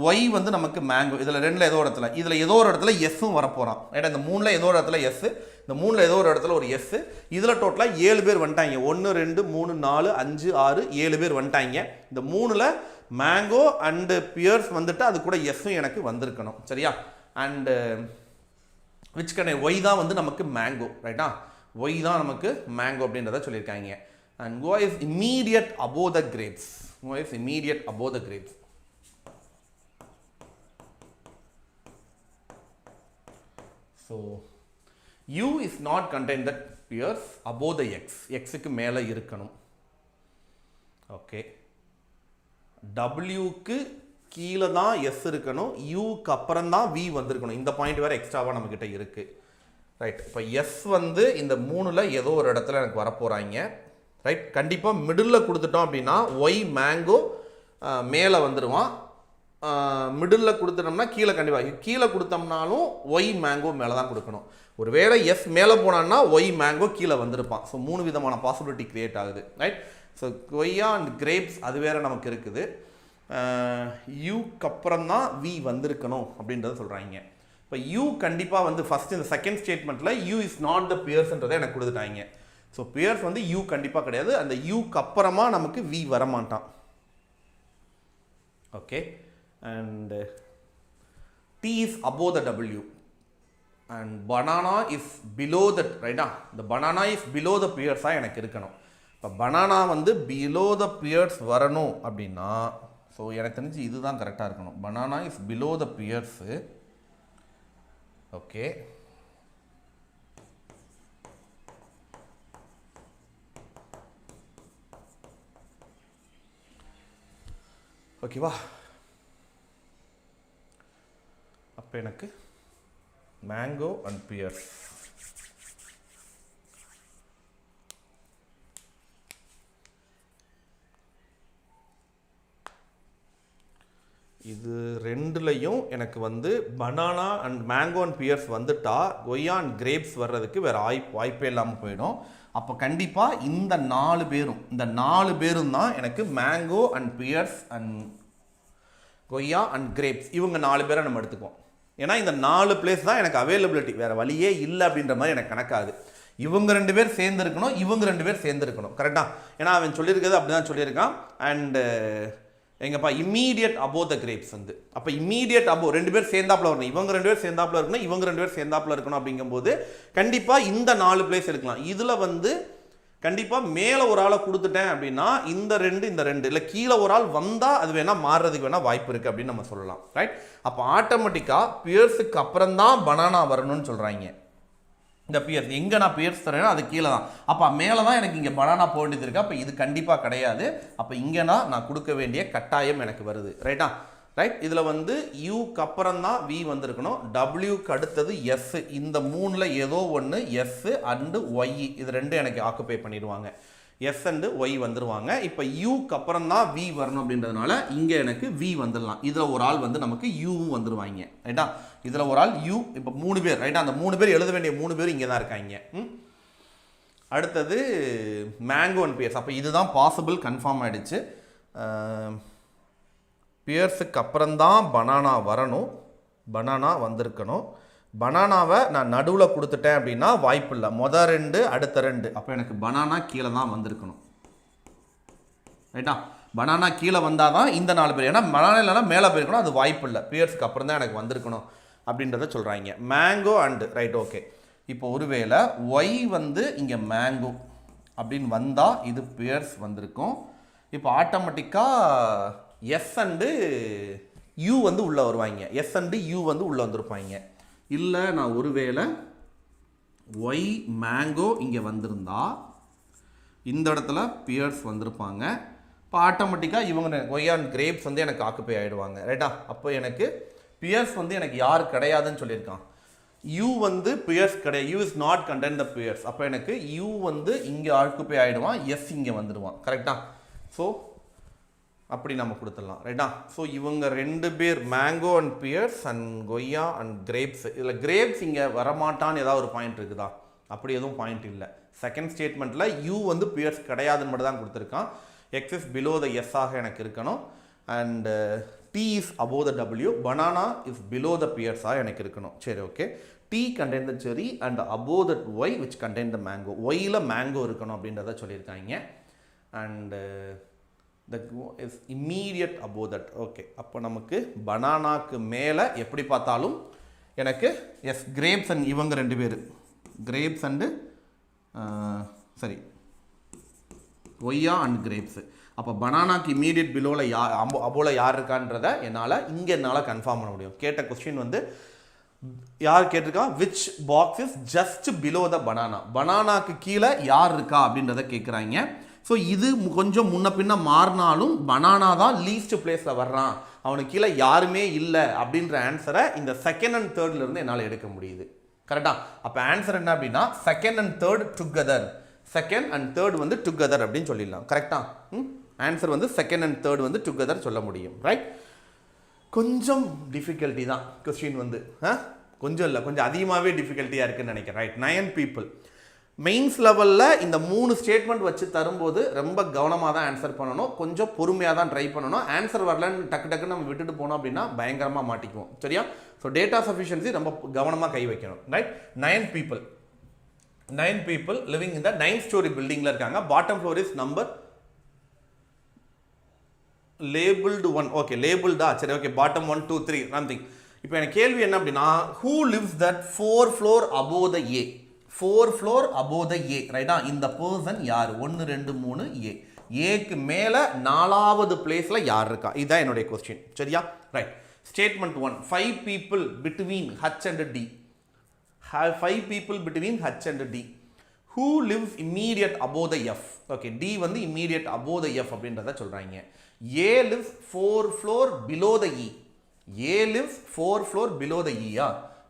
ஒய் வந்து நமக்கு மேங்கோ இதில் ரெண்டில் ஏதோ ஒரு இடத்துல இதில் ஏதோ ஒரு இடத்துல எஸ்ஸும் வரப்போகிறான் ரைட்டா இந்த மூணில் ஏதோ ஒரு இடத்துல எஸ் இந்த மூணில் ஏதோ ஒரு இடத்துல ஒரு எஸ் இதில் டோட்டலாக 7 பேர் வந்துட்டாங்க 1 2 3 4 5 6 7 பேர் வந்துட்டாங்க இந்த மூணில் மேங்கோ அண்டு பியர்ஸ் வந்துட்டு அது கூட எஸ்ஸும் எனக்கு வந்திருக்கணும் சரியா அண்டு விச் கண்டெயின் ஒய் தான் வந்து நமக்கு மேங்கோ ரைட்டா ஒய் தான் நமக்கு மேங்கோ அப்படின்றத சொல்லியிருக்காங்க and go is immediate above the grapes go is immediate above the grapes so U is not contained that pairs above the X. Xக்கு மேலே இருக்கணும். ஓகே. Wக்கு கீழே தான் S இருக்கணும். Uக்கு அப்புறம் தான் V வந்திருக்கணும். இந்த பாயிண்ட் வேறு எக்ஸ்ட்ராவாக நம்மக்கிட்ட இருக்குது. ரைட். இப்போ S வந்து இந்த 3ல் ஏதோ ஒரு இடத்துல எனக்கு வரப்போகிறாங்க. ரைட். கண்டிப்பாக மிடில் கொடுத்துட்டோம் அப்படின்னா ஒய் மேங்கோ மேலே வந்துடுவான். மிடில் கொடுத்துட்டோம்னா கீழே கண்டிப்பாக கீழே கொடுத்தோம்னாலும் ஒய் மேங்கோ மேலே தான் கொடுக்கணும். ஒருவேளை எஸ் மேலே போனான்னா ஒய் மேங்கோ கீழே வந்திருப்பான். ஸோ 3 விதமான பாசிபிலிட்டி கிரியேட் ஆகுது. ரைட். ஸோ கொய்யா அண்ட் கிரேப்ஸ் அது வேறு நமக்கு இருக்குது. யூக்கு அப்புறம் தான் வி வந்திருக்கணும் அப்படின்றத சொல்கிறாங்க. இப்போ யூ கண்டிப்பாக வந்து ஃபஸ்ட் இந்த செகண்ட் ஸ்டேட்மெண்ட்டில் யூ இஸ் நாட் த பியர்ஸ்ன்றதை எனக்கு கொடுத்துட்டாங்க. ஸோ பியர்ஸ் வந்து யூ கண்டிப்பாக கிடையாது. அந்த யூக்கு அப்புறமா நமக்கு வி வரமாட்டான். Okay. And T is above the W and banana is below the ரைட்டா. இந்த பனானா இஸ் பிலோ த பியர்ஸாக எனக்கு இருக்கணும். இப்போ பனானா வந்து பிலோ த பியர்ஸ் வரணும் அப்படின்னா ஸோ எனக்கு தெரிஞ்சு இதுதான் கரெக்டாக இருக்கணும். Banana is below the bears. Okay. ஓகேவா. அப்போ எனக்கு மேங்கோ அண்ட் பியர்ஸ் இது ரெண்டுலையும் எனக்கு வந்து banana and mango and pears வந்துட்டா கொய்யா அண்ட் கிரேப்ஸ் வர்றதுக்கு வேறு வாய்ப்பே இல்லாமல் போயிடும். அப்போ கண்டிப்பாக இந்த 4 பேரும் தான் எனக்கு மேங்கோ அண்ட் பியர்ஸ் அண்ட் கொய்யா அண்ட் கிரேப்ஸ் இவங்க 4 பேரை நம்ம எடுத்துக்குவோம். ஏன்னா இந்த 4 பிளேஸ் தான் எனக்கு அவைலபிலிட்டி, வேறு வழியே இல்லை அப்படின்ற மாதிரி எனக்கு கணக்காகுது. இவங்க 2 பேர் சேர்ந்துருக்கணும், இவங்க 2 பேர் சேர்ந்துருக்கணும். கரெக்டாக. ஏன்னா அவன் சொல்லியிருக்கிறது அப்படி தான் சொல்லியிருக்கான். அண்டு எங்கப்பா இம்மீடியட் அபோவ் த கிரேப்ஸ் வந்து அப்போ இம்மீடியட் அபோவ் 2 பேர் சேர்ந்தாப்புல வரணும். இவங்க 2 பேர் சேர்ந்தாப்புல இருக்கணும், இவங்க 2 பேர் சேர்ந்தாப்புல இருக்கணும். அப்படிங்கும்போது கண்டிப்பாக இந்த 4 பிளேஸ் எடுக்கலாம். இதில் வந்து கண்டிப்பாக மேலே ஒரு ஆளை கொடுத்துட்டேன் அப்படின்னா இந்த 2 இல்லை கீழே ஒரு ஆள் வந்தால் அது வேணால் மாறுறதுக்கு வேணால் வாய்ப்பு இருக்குது அப்படின்னு நம்ம சொல்லலாம். ரைட். அப்போ ஆட்டோமேட்டிக்காக பியர்ஸுக்கு அப்புறம் தான் பனானா வரணும்னு சொல்கிறாங்க. இந்த பியர்ஸ் எங்கே நான் பியர்ஸ் தரேன்னா அது கீழே தான். அப்போ மேலே தான் எனக்கு இங்கே பனானா போக வேண்டியது இருக்குது. அப்போ இது கண்டிப்பாக கிடையாது. அப்போ இங்கேனா நான் கொடுக்க வேண்டிய கட்டாயம் எனக்கு வருது. ரைட்டா. ரைட். இதில் வந்து யூக்கு அப்புறம் தான் வி வந்திருக்கணும். டபிள்யூக்கு அடுத்தது எஸ். இந்த 3ல் ஏதோ ஒன்று எஸ் அண்டு ஒய் இது 2 எனக்கு ஆக்குப்பை பண்ணிடுவாங்க. எஸ் அண்டு ஒய் வந்துடுவாங்க. இப்போ யூக்கு அப்புறம் தான் வி வரணும் அப்படின்றதுனால இங்கே எனக்கு வி வந்துடலாம். இதில் ஒரு ஆள் வந்து நமக்கு யூவும் வந்துடுவாங்க. ரைட்டா. இதில் ஒரு ஆள் யூ. இப்போ 3 பேர். ரைட்டா. அந்த 3 பேர் எழுத வேண்டிய 3 பேர் இங்கே தான் இருக்காங்க. அடுத்தது மேங்கோ அண்ட் பியர்ஸ். அப்போ இதுதான் பாசிபிள், கன்ஃபார்ம் ஆகிடுச்சு. பியர்ஸுக்கு அப்புறம்தான் பனானா வரணும், பனானா வந்திருக்கணும். பனானாவை நான் நடுவில் கொடுத்துட்டேன் அப்படின்னா வாய்ப்பு இல்லை. மொதல் 2 அடுத்த 2. அப்போ எனக்கு பனானா கீழே தான் வந்திருக்கணும். ரைட்டா. பனானா கீழே வந்தால் தான் இந்த 4 பேர். ஏன்னா பனானா இல்லைனா மேலே போயிருக்கணும், அது வாய்ப்பு இல்லை. பியர்ஸுக்கு அப்புறம் தான் எனக்கு வந்திருக்கணும் அப்படின்றத சொல்கிறாங்க. Mango and right. ஓகே. இப்போ ஒருவேளை ஒய் வந்து இங்கே மேங்கோ அப்படின்னு வந்தால் இது பியர்ஸ் வந்திருக்கும். இப்போ ஆட்டோமேட்டிக்காக எஸ் அண்டு யூ வந்து உள்ளே வருவாங்க. எஸ் அண்டு யூ வந்து உள்ளே வந்திருப்பாங்க. இல்லை நான் ஒருவேளை ஒய் மேங்கோ இங்கே வந்திருந்தா இந்த இடத்துல பியர்ஸ் வந்திருப்பாங்க. இப்போ ஆட்டோமேட்டிக்காக இவங்க கொய்யா அண்ட் கிரேப்ஸ் வந்து எனக்கு ஆக்குப்பை ஆகிடுவாங்க. ரைட்டா. அப்போ எனக்கு பியர்ஸ் வந்து எனக்கு யார் கிடையாதுன்னு சொல்லியிருக்கான். யூ வந்து பியர்ஸ் கிடையாது. U is not contain the pears. அப்போ எனக்கு யூ வந்து இங்கே ஆக்குப்பை ஆகிடுவான், எஸ் இங்கே வந்துடுவான். கரெக்டா. ஸோ அப்படி நம்ம கொடுத்துடலாம். ரைட்டா. ஸோ இவங்க 2 பேர் மேங்கோ அண்ட் பியர்ஸ் அண்ட் கொய்யா அண்ட் கிரேப்ஸ். இதில் கிரேப்ஸ் இங்கே வரமாட்டான்னு ஏதாவது ஒரு பாயிண்ட் இருக்குதா? அப்படி எதுவும் பாயிண்ட் இல்லை. செகண்ட் ஸ்டேட்மெண்ட்டில் யூ வந்து பியர்ஸ் கிடையாதுன்னு மட்டும் தான் கொடுத்துருக்கான். X is below the S ஆக எனக்கு இருக்கணும். And T is above the W. Banana is below the பியர்ஸாக எனக்கு இருக்கணும். சரி. Okay. T contain the cherry and above that Y which contain the mango. ஒயில் மேங்கோ இருக்கணும் அப்படின்றத சொல்லியிருக்காங்க. And the is immediate above that. Okay. அப்போ நமக்கு பனானாக்கு மேலே எப்படி பார்த்தாலும் எனக்கு எஸ் கிரேப்ஸ் அண்ட் இவங்க 2 பேர் கிரேப்ஸ் அண்டு சரி ஒய்யா அண்ட் கிரேப்ஸு. அப்போ பனானாக்கு இம்மீடியட் பிலோவில் அபோவில் யார் இருக்கான்றதை என்னால் கன்ஃபார்ம் பண்ண முடியும். கேட்ட கொஸ்டின் வந்து யார் கேட்டிருக்கா which box is just below the banana, பனானாக்கு கீழே யார் இருக்கா அப்படின்றத கேட்குறாங்க. ஸோ இது கொஞ்சம் முன்ன பின்ன மாறினாலும் பனானா தான் லீஸ்ட் பிளேஸில் வர்றான், அவனுக்கு கீழே யாருமே இல்லை அப்படின்ற ஆன்சரை இந்த செகண்ட் அண்ட் தேர்ட்லேருந்து என்னால் எடுக்க முடியுது. கரெக்டா? அப்போ ஆன்சர் என்ன அப்படின்னா second and third together, second and third வந்து டுகெதர் அப்படின்னு சொல்லிடலாம். கரெக்டா? ஆன்சர் வந்து செகண்ட் அண்ட் தேர்ட் வந்து டுகெதர் சொல்ல முடியும். ரைட்? கொஞ்சம் டிஃபிகல்ட்டி தான் கொஸ்டின் வந்து, கொஞ்சம் இல்லை கொஞ்சம் அதிகமாகவே டிஃபிகல்ட்டியாக இருக்குன்னு நினைக்கிறேன். ரைட்? 9 people மெயின்ஸ் லெவலில் இந்த 3 ஸ்டேட்மெண்ட் வச்சு தரும்போது ரொம்ப கவனமாக தான் ஆன்சர் பண்ணணும், கொஞ்சம் பொறுமையாக தான் ட்ரை பண்ணணும். ஆன்சர் வரலன்னு டக்கு டக்குன்னு நம்ம விட்டுட்டு போனோம் அப்படின்னா பயங்கரமாக மாட்டிக்குவோம். சரியா? ஸோ டேட்டா சஃபிஷியன்சி ரொம்ப கவனமாக கை வைக்கணும். ரைட்? 9 people லிவிங் இந்த 9th story பில்டிங்கில் இருக்காங்க. Bottom floor is number labelled 1. Okay, லேபிள்டா? சரி, ஓகே. Bottom 1 2 3 something. இப்போ எனக்கு கேள்வி என்ன அப்படின்னா who lives that 4 floor above the A, 4 floor above the A, ரைட்டா? இந்த பர்சன் யார்? 1 2 3 A, ஏக்கு மேலே 4வது பிளேஸில் யார் இருக்கா? இதுதான் என்னுடைய கொஸ்டின். சரியா? Right. Statement 1, 5 people between H and D, 5 people between H and D. Who lives immediate above the F? Okay, D வந்து immediate above the F அப்படின்றத சொல்கிறாங்க. A lives 4 floor below the E. A lives 4 floor below the E.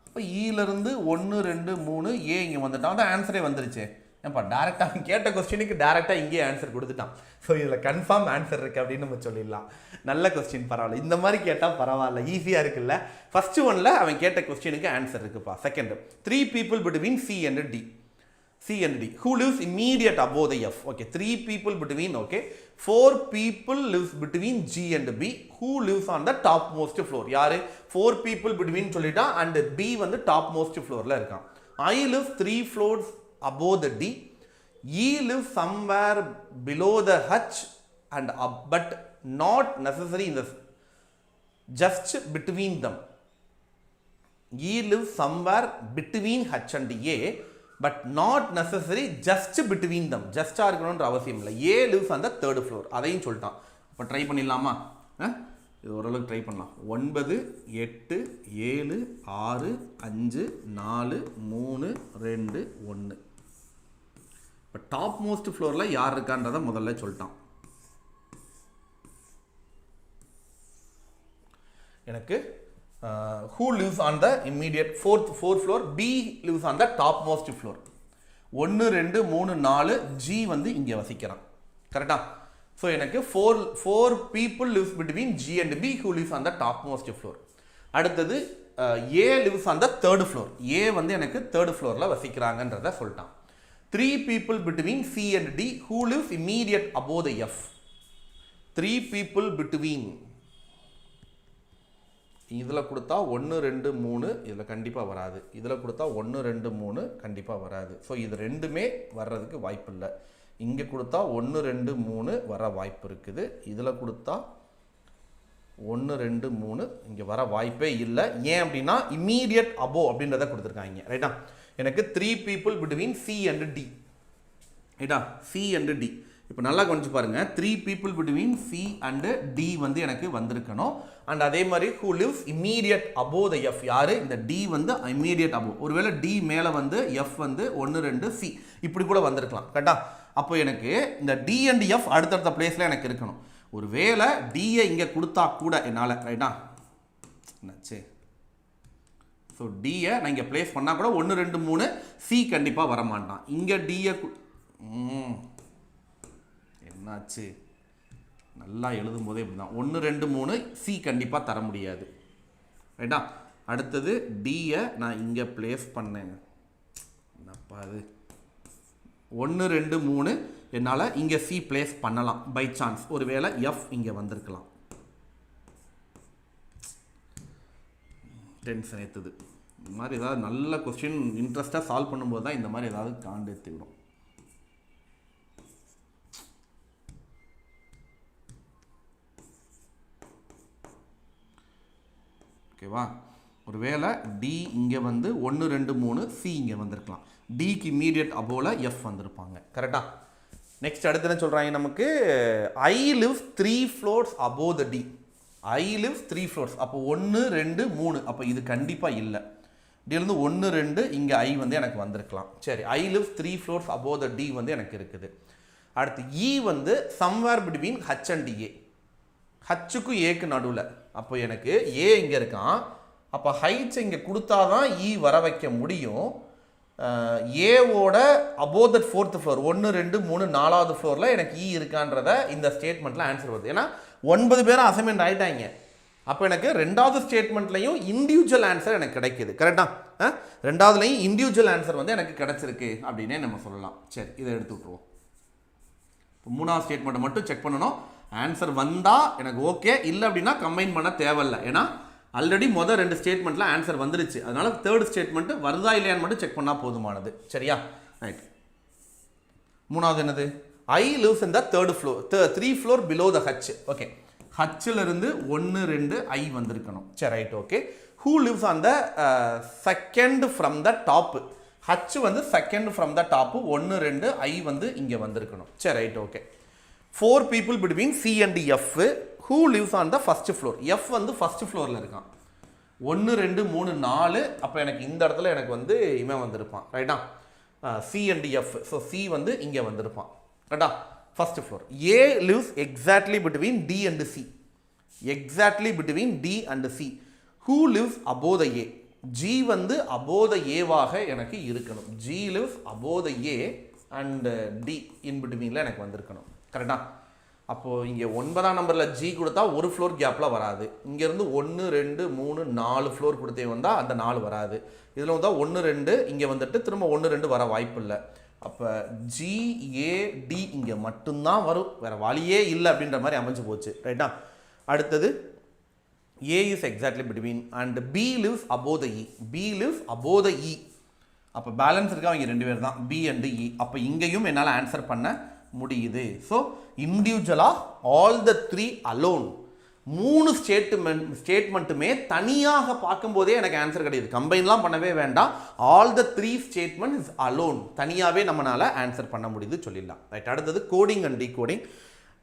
இப்போ ஈலேருந்து 1 2 3 ஏ இங்கே வந்துட்டான், அந்த ஆன்சரே வந்துருச்சு. ஏன்ப்பா டேரெக்டாக கேட்ட கொஸ்டினுக்கு டேரெக்டாக இங்கேயே ஆன்சர் கொடுத்துட்டான். ஸோ இதில் கன்ஃபார்ம் ஆன்சர் இருக்குது அப்படின்னு நம்ம சொல்லிடலாம். நல்ல கொஸ்டின், பரவாயில்ல. இந்த மாதிரி கேட்டால் பரவாயில்ல, ஈஸியாக இருக்குல்ல. ஃபஸ்ட்டு ஒன்ல அவன் கேட்ட கொஸ்டினுக்கு ஆன்சர் இருக்குப்பா. Second, 3 people between C and D. C and D. Who lives immediate above the F? Okay, 3 people between, okay. 4 people lives between G and B. Who lives on the topmost floor? யாரு? 4 people between சொல்லிட்டா, and B வந்து topmost floorல இருக்கான். I lives 3 floors above the D. E lives somewhere below the H and up, but not necessary in the just between them. E lives somewhere between H and A, but not necessary just between them. just இருக்கணும்ன்ற அவசியம் இல்லை. A lives on the 3rd floor, அதையும் சொல்லிட்டான். இப்போ try பண்ணிடலாமா? இது ஓரளவுக்கு try பண்ணலாம். 9 8 7 6 5 4 3 2 1. இப்போ டாப் மோஸ்ட் ஃப்ளோரில் யார் இருக்கான்றதை முதல்ல சொல்லிட்டான். எனக்கு who lives on the immediate 4th floor? B lives on the topmost floor. 1 2 3 4 G வந்து இங்கே வசிக்கிறான். கரெக்டா? ஸோ எனக்கு 4 people lives between G and B who lives on the topmost floor. அடுத்தது A lives on the 3rd floor. A வந்து எனக்கு 3rd floorல வசிக்கிறாங்கன்றத சொல்லிட்டான். 3 people between C and D who lives immediate above the F. 3 people between, இதில் கொடுத்தா 1 2 3, இதில் கண்டிப்பாக வராது. இதில் கொடுத்தா 1 2 3 கண்டிப்பாக வராது. ஸோ இது ரெண்டுமே வர்றதுக்கு வாய்ப்பு இல்லை. இங்கே கொடுத்தா 1 2 3 வர வாய்ப்பு இருக்குது. இதில் கொடுத்தா 1 2 3 இங்கே வர வாய்ப்பே இல்லை. ஏன் அப்படின்னா இம்மீடியட் அபோவ் அப்படின்றத கொடுத்துருக்காங்க. ரைட்டா? எனக்கு 3 people between C and D. ரைட்டா? C and D. இப்போ நல்லா கொஞ்சம் பாருங்கள். 3 people between C and D வந்து எனக்கு வந்திருக்கணும். அண்ட் அதே மாதிரி who lives immediate above the F, யார்? இந்த D வந்து immediate above. ஒருவேளை D மேலே வந்து F வந்து 1 2 C இப்படி கூட வந்திருக்கலாம். கரெக்டா? அப்போ எனக்கு இந்த D and F அடுத்தடுத்த பிளேஸில் எனக்கு இருக்கணும். ஒரு வேளை டியை இங்கே கொடுத்தா கூட என்னால், ரைட்டா? என்னாச்சு? ஸோ டியை நான் இங்கே பிளேஸ் பண்ணால் கூட 1 2 3 சி கண்டிப்பாக வரமாட்டான். இங்கே டியை என்னாச்சு? நல்லா எழுதும் போதே இப்படி தான் 1 2 3 சி கண்டிப்பாக தர முடியாது. ரைட்டா? அடுத்தது டியை நான் இங்கே பிளேஸ் பண்ணேன். என்னப்பா அது? 1 2 3 என்னால் இங்கே சி பிளேஸ் பண்ணலாம் பை சான்ஸ். ஒரு வேளை எஃப் இங்கே வந்திருக்கலாம். டென்ஷன் ஏற்றுது. இந்த மாதிரி ஏதாவது நல்ல கொஸ்டின் இன்ட்ரெஸ்டாக சால்வ் பண்ணும்போது தான் இந்த மாதிரி ஏதாவது காண்டு ஏற்றிவிடும். ஓகேவா? ஒரு வேளை டி இங்கே வந்து 1 2 3 சி இங்கே வந்திருக்கலாம். டிக்கு இம்மீடியட் அபோவில் எஃப் வந்திருப்பாங்க. கரெக்டாக? நெக்ஸ்ட் அடுத்து என்ன சொல்கிறாங்க நமக்கு? I lives 3 floors above the D. I lives 3 floors. அப்போ 1 2 3, அப்போ இது கண்டிப்பாக இல்லை. டிலேருந்து 1 2 இங்கே ஐ வந்து எனக்கு வந்திருக்கலாம். சரி, I lives 3 floors above the D வந்து எனக்கு இருக்குது. அடுத்து இ வந்து somewhere between H and A, ஹச்சுக்கும் ஏக்கு நடுவில். அப்போ எனக்கு ஏ இங்கே இருக்கான், அப்போ ஹைட்ஸ் இங்கே கொடுத்தா தான் இ வர வைக்க முடியும். ஏவோட above that 4th floor 1 2 3 4வது ஃப்ளோரில் எனக்கு இ இருக்கான்றத இந்த ஸ்டேட்மெண்ட்டில் ஆன்சர் வருது. ஏன்னா 9 பேரும் அசைன்மெண்ட் ஆகிட்டாங்க. அப்போ எனக்கு ரெண்டாவது ஸ்டேட்மெண்ட்லையும் இண்டிவிஜுவல் ஆன்சர் எனக்கு கிடைக்கிது. கரெக்டாக ரெண்டாவதுலையும் இண்டிவிஜுவல் ஆன்சர் வந்து எனக்கு கிடச்சிருக்கு அப்படின்னே நம்ம சொல்லலாம். சரி, இதை எடுத்து விட்ருவோம். இப்போ மூணாவது ஸ்டேட்மெண்ட்டை மட்டும் செக் பண்ணணும். ஆன்சர் வந்தால் எனக்கு ஓகே, இல்லை அப்படின்னா கம்பைன் பண்ண தேவையில்லை. ஏன்னா ஆல்ரெடி மொதல் 2 ஸ்டேட்மெண்ட்டில் ஆன்சர் வந்துருச்சு. அதனால் தேர்ட் ஸ்டேட்மெண்ட்டு வருதா இல்லையான்னு மட்டும் செக் பண்ணால் போதுமானது. சரியா? ரைட். மூணாவது என்னது? I lives in the 3rd floor 3 floor below the H. Okay, ஹச்சிலிருந்து 1 2 ஐ வந்திருக்கணும். சரி, right, okay. Who lives on the second from the top? H வந்து second from the top, 1 2 I வந்து இங்கே வந்திருக்கணும். சரி, right, okay. 4 people between C and F. Who lives on the first floor? F வந்து first ஃப்ளோரில் இருக்கான். 1 2 3 4. அப்போ எனக்கு இந்த இடத்துல எனக்கு வந்து இவன் வந்திருப்பான். ரைட்டா? C and F. So C வந்து இங்கே வந்திருப்பான். ரைட்டா? First floor. A lives exactly between D and C. Exactly between D and C. Who lives above the A? G வந்து above the ஏவாக எனக்கு இருக்கணும். G lives above the A and D in பிட்வீனில் எனக்கு வந்திருக்கணும். கரெக்டா? அப்போது இங்கே 9ஆம் நம்பரில் ஜி கொடுத்தா ஒரு ஃப்ளோர் கேப்பில் வராது. இங்கேருந்து 1 2 3 4 ஃப்ளோர் கொடுத்தே வந்தால் அந்த 4 வராது. இதில் வந்தால் 1 2 இங்கே வந்துட்டு திரும்ப 1 2 வர வாய்ப்பு இல்லை. அப்போ ஜிஏடி இங்கே மட்டும்தான் வரும், வேறு வழியே இல்லை அப்படின்ற மாதிரி அமைஞ்சு போச்சு. ரைட்டா? அடுத்தது A is exactly between and B lives above the E. B lives above the E. அப்போ பேலன்ஸ் இருக்கா அவங்க 2 பேர் தான், பி அண்ட் இ. அப்போ இங்கேயும் என்னால் ஆன்சர் பண்ண முடியுது. ஸோ இண்டிவிஜுவலாக ஆல் த 3 அலோன். 3 ஸ்டேட்மெண்ட்டுமே தனியாக பார்க்கும்போதே எனக்கு ஆன்சர் கிடையாது. கம்பைன்லாம் பண்ணவே வேண்டாம். All the 3 statement is alone. தனியாகவே நம்மளால் ஆன்சர் பண்ண முடியுது சொல்லிடலாம். ரைட். அடுத்தது coding and decoding.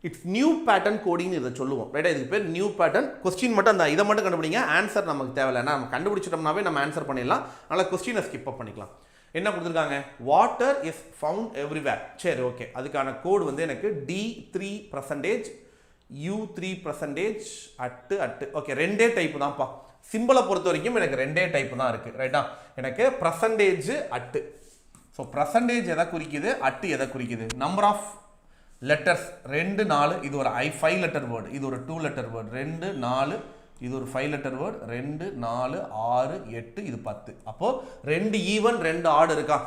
It's new pattern coding இதை சொல்லுவோம். ரைட்டா? இதுக்கு பேர் நியூ பேட்டர்ன். கொஸ்டின் மட்டும் அந்த இதை மட்டும் கண்டுபிடிங்க, ஆன்சர் நமக்கு தேவையில்லை. ஏன்னா நம்ம கண்டுபிடிச்சிட்டோம்னாவே நம்ம ஆன்சர் பண்ணிடலாம். அதனால் கொஸ்டினை ஸ்கிப் பண்ணிக்கலாம். என்ன கொடுத்துருக்காங்க? Water is found everywhere. சரி, ஓகே. அதுக்கான கோடு வந்து எனக்கு D3%, U3%, at. Okay, 2 type தான்ப்பா. சிம்பிளை பொறுத்த வரைக்கும் எனக்கு 2 டைப்பு தான் இருக்குது. ரைட்டா? எனக்கு பர்சன்டேஜ், அட்டு. ஸோ பர்சன்டேஜ் எதை குறிக்குது, அட்டு எதை குறிக்குது? Number of letters 2 4. இது ஒரு 5 லெட்டர் வேர்டு, இது ஒரு 2 லெட்டர் வேர்டு. 2 4, இது ஒரு 5 லெட்டர் வேர்டு. 2 4 6 8, இது 10. அப்போது 2 ஈவன் 2 ஆடு இருக்கா?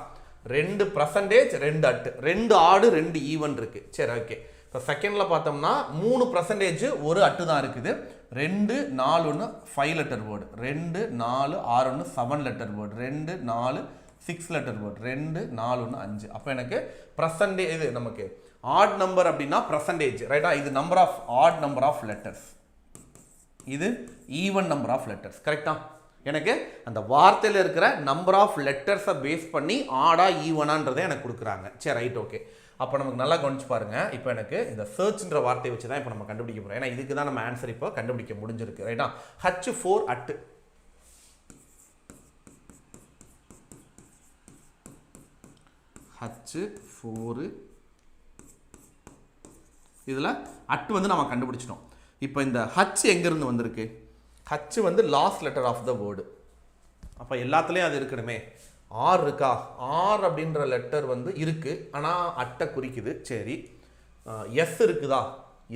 2%, 2 அட்டு, 2 ஆடு 2 ஈவன் இருக்குது. சரி, ஓகே. இப்போ செகண்டில் பார்த்தோம்னா 3%, ஒரு அட்டு தான் இருக்குது. 2 4 1 5 letter word. 2 4 6 1 7 letter word. 2 4 6 letter word. 2 4 1 5. அப்போ எனக்கு பர்சன்டேஜ், இது நமக்கு ஆட் நம்பர் அப்படின்னா பர்சன்டேஜ். ரைட்டா? இது number of odd number of letters, இது ஈவன் நம்பர் ஆஃப் லெட்டர்ஸ். கரெக்டா? எனக்கு அந்த வார்த்தையில் இருக்கிற நம்பர் ஆஃப் லெட்டர்ஸை பேஸ் பண்ணி ஆடா ஈவனான்றதை எனக்கு கொடுக்குறாங்க. சரி, ரைட், ஓகே. அப்போ நமக்கு நல்லா கவனிச்சு பாருங்க. இப்போ எனக்கு இந்த சர்ச்ன்ற வார்த்தையை வச்சு தான் இப்போ நம்ம கண்டுபிடிக்க போகிறோம். ஏன்னா இதுக்கு தான் நம்ம ஆன்சர் இப்போ கண்டுபிடிக்க முடிஞ்சிருக்கு. ரைட்டா? H4 at. H4 இதில் அட்டு வந்து நம்ம கண்டுபிடிச்சிட்டோம். இப்போ இந்த ஹச் எங்கேருந்து வந்திருக்கு? ஹச் வந்து last letter of the word. அப்போ எல்லாத்துலேயும் அது இருக்கணுமே. ஆர் இருக்கா? ஆர் அப்படின்ற லெட்டர் வந்து இருக்குது, ஆனால் அட்டை குறிக்குது. சரி, எஸ் இருக்குதா?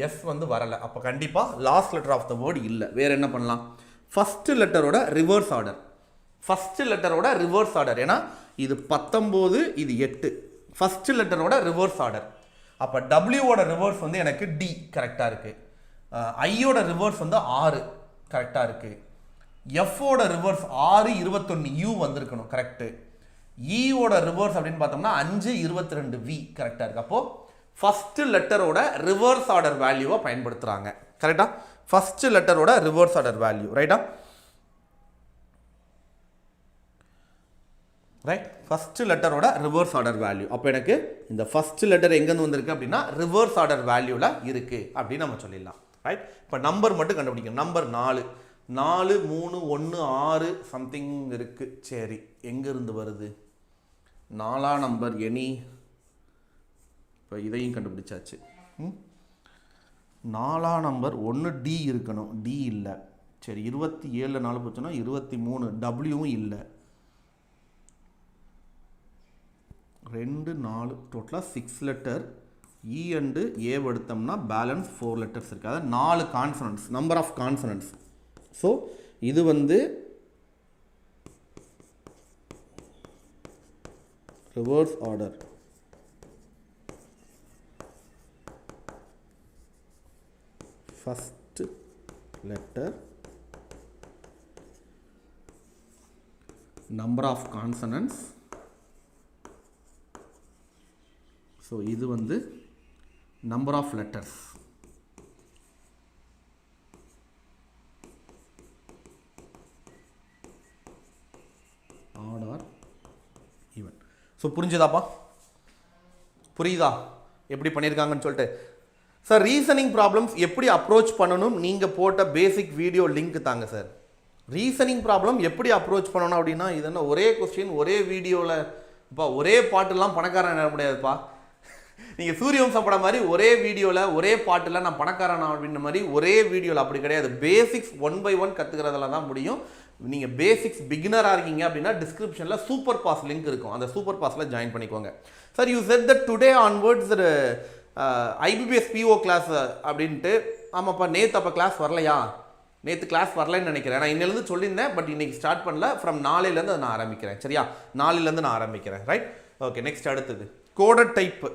எஸ் வந்து வரலை. அப்போ கண்டிப்பாக last letter of the word இல்லை. வேறு என்ன பண்ணலாம்? ஃபஸ்ட்டு லெட்டரோட ரிவர்ஸ் ஆர்டர். ஃபஸ்ட்டு லெட்டரோட ரிவர்ஸ் ஆர்டர். ஏன்னா இது 19, இது 8. ஃபஸ்ட்டு லெட்டரோட ரிவர்ஸ் ஆர்டர். அப்போ டபிள்யூவோட ரிவர்ஸ் வந்து எனக்கு டி கரெக்டாக இருக்குது. ஐயோட ரிவர்ஸ் வந்து 6 கரெக்டாக இருக்குது. எஃப்ஓட ரிவர்ஸ் 6 21 யூ வந்திருக்கணும், கரெக்டு. ஈயோட ரிவர்ஸ் அப்படின்னு பார்த்தோம்னா 5 22 வி கரெக்டாக இருக்குது. அப்போது ஃபஸ்ட்டு லெட்டரோட ரிவர்ஸ் ஆர்டர் வேல்யூவை பயன்படுத்துகிறாங்க. கரெக்டாக? ஃபஸ்ட்டு லெட்டரோட ரிவர்ஸ் ஆர்டர் வேல்யூ. ரைட்டா? ரைட். ஃபஸ்ட்டு லெட்டரோட ரிவர்ஸ் ஆர்டர் வேல்யூ. அப்போ எனக்கு இந்த ஃபஸ்ட்டு லெட்டர் எங்கேருந்து வந்திருக்கு அப்படின்னா ரிவர்ஸ் ஆர்டர் வேல்யூவில் இருக்குது அப்படின்னு நம்ம சொல்லிடலாம். ரைட்? இப்போ நம்பர் மட்டும் கண்டுபிடிக்கணும். நம்பர் 4. 4 3 1 6 சம்திங் இருக்கு. சரி, எங்க இருந்து வருது? 4ஆம் நம்பர் எனி. இப்போ இதையும் கண்டுபிடிச்சாச்சு. 4ஆம் நம்பர் 1 டி இருக்கணும். டி இல்லை. சரி, 27 4 போச்சுன்னா 23. டபிள்யூவும் இல்லை. 2 4 டோட்டலாக 6 லெட்டர். இ அண்டு ஏ எடுத்தோம்னா பேலன்ஸ் 4 லெட்டர்ஸ் இருக்குது. அதாவது 4 consonants, number of consonants. So இது வந்து reverse order. First letter, number of consonants. So இது வந்து number of letters. Odd or even. So புரிஞ்சுதாப்பா? புரியுதா எப்படி பண்ணியிருக்காங்கன்னு சொல்லிட்டு? சார், ரீசனிங் ப்ராப்ளம்ஸ் எப்படி அப்ரோச் பண்ணணும் நீங்கள் போட்ட பேசிக் வீடியோ லிங்க் தாங்க சார். ரீசனிங் ப்ராப்ளம் எப்படி அப்ரோச் பண்ணணும் அப்படின்னா, இது என்ன ஒரே கொஸ்டின் ஒரே வீடியோவில் இப்போ ஒரே பாட்டுலாம் பணக்காரன் ஆக முடியாதுப்பா. நீங்கள் சூரியவம்சம் படம் மாதிரி ஒரே வீடியோவில் ஒரே பாட்டில் நான் பணக்காரன் அப்படின்ற மாதிரி ஒரே வீடியோவில் அப்படி கிடையாது. பேசிக்ஸ் 1 by 1 கற்றுக்கிறதுல தான் முடியும். நீங்கள் பேசிக்ஸ் பிகினராக இருக்கீங்க அப்படின்னா டிஸ்கிரிப்ஷனில் சூப்பர் பாஸ் லிங்க் இருக்கும். அந்த சூப்பர் பாஸில் ஜாயின் பண்ணிக்கோங்க. Sir, you said that today onwards IBPS PO class அப்படின்ட்டு. ஆமாப்பா, நேற்று அப்போ கிளாஸ் வரலையா? நேற்று கிளாஸ் வரலன்னு நினைக்கிறேன். நான் இன்னிலேருந்து சொல்லியிருந்தேன், பட் இன்றைக்கி ஸ்டார்ட் பண்ணல. ஃப்ரம் நாளையிலேருந்து நான் ஆரம்பிக்கிறேன். சரியா? நாளையிலேருந்து நான் ஆரம்பிக்கிறேன். ரைட்? ஓகே, நெக்ஸ்ட் அடுத்தது கோடட் டைப்.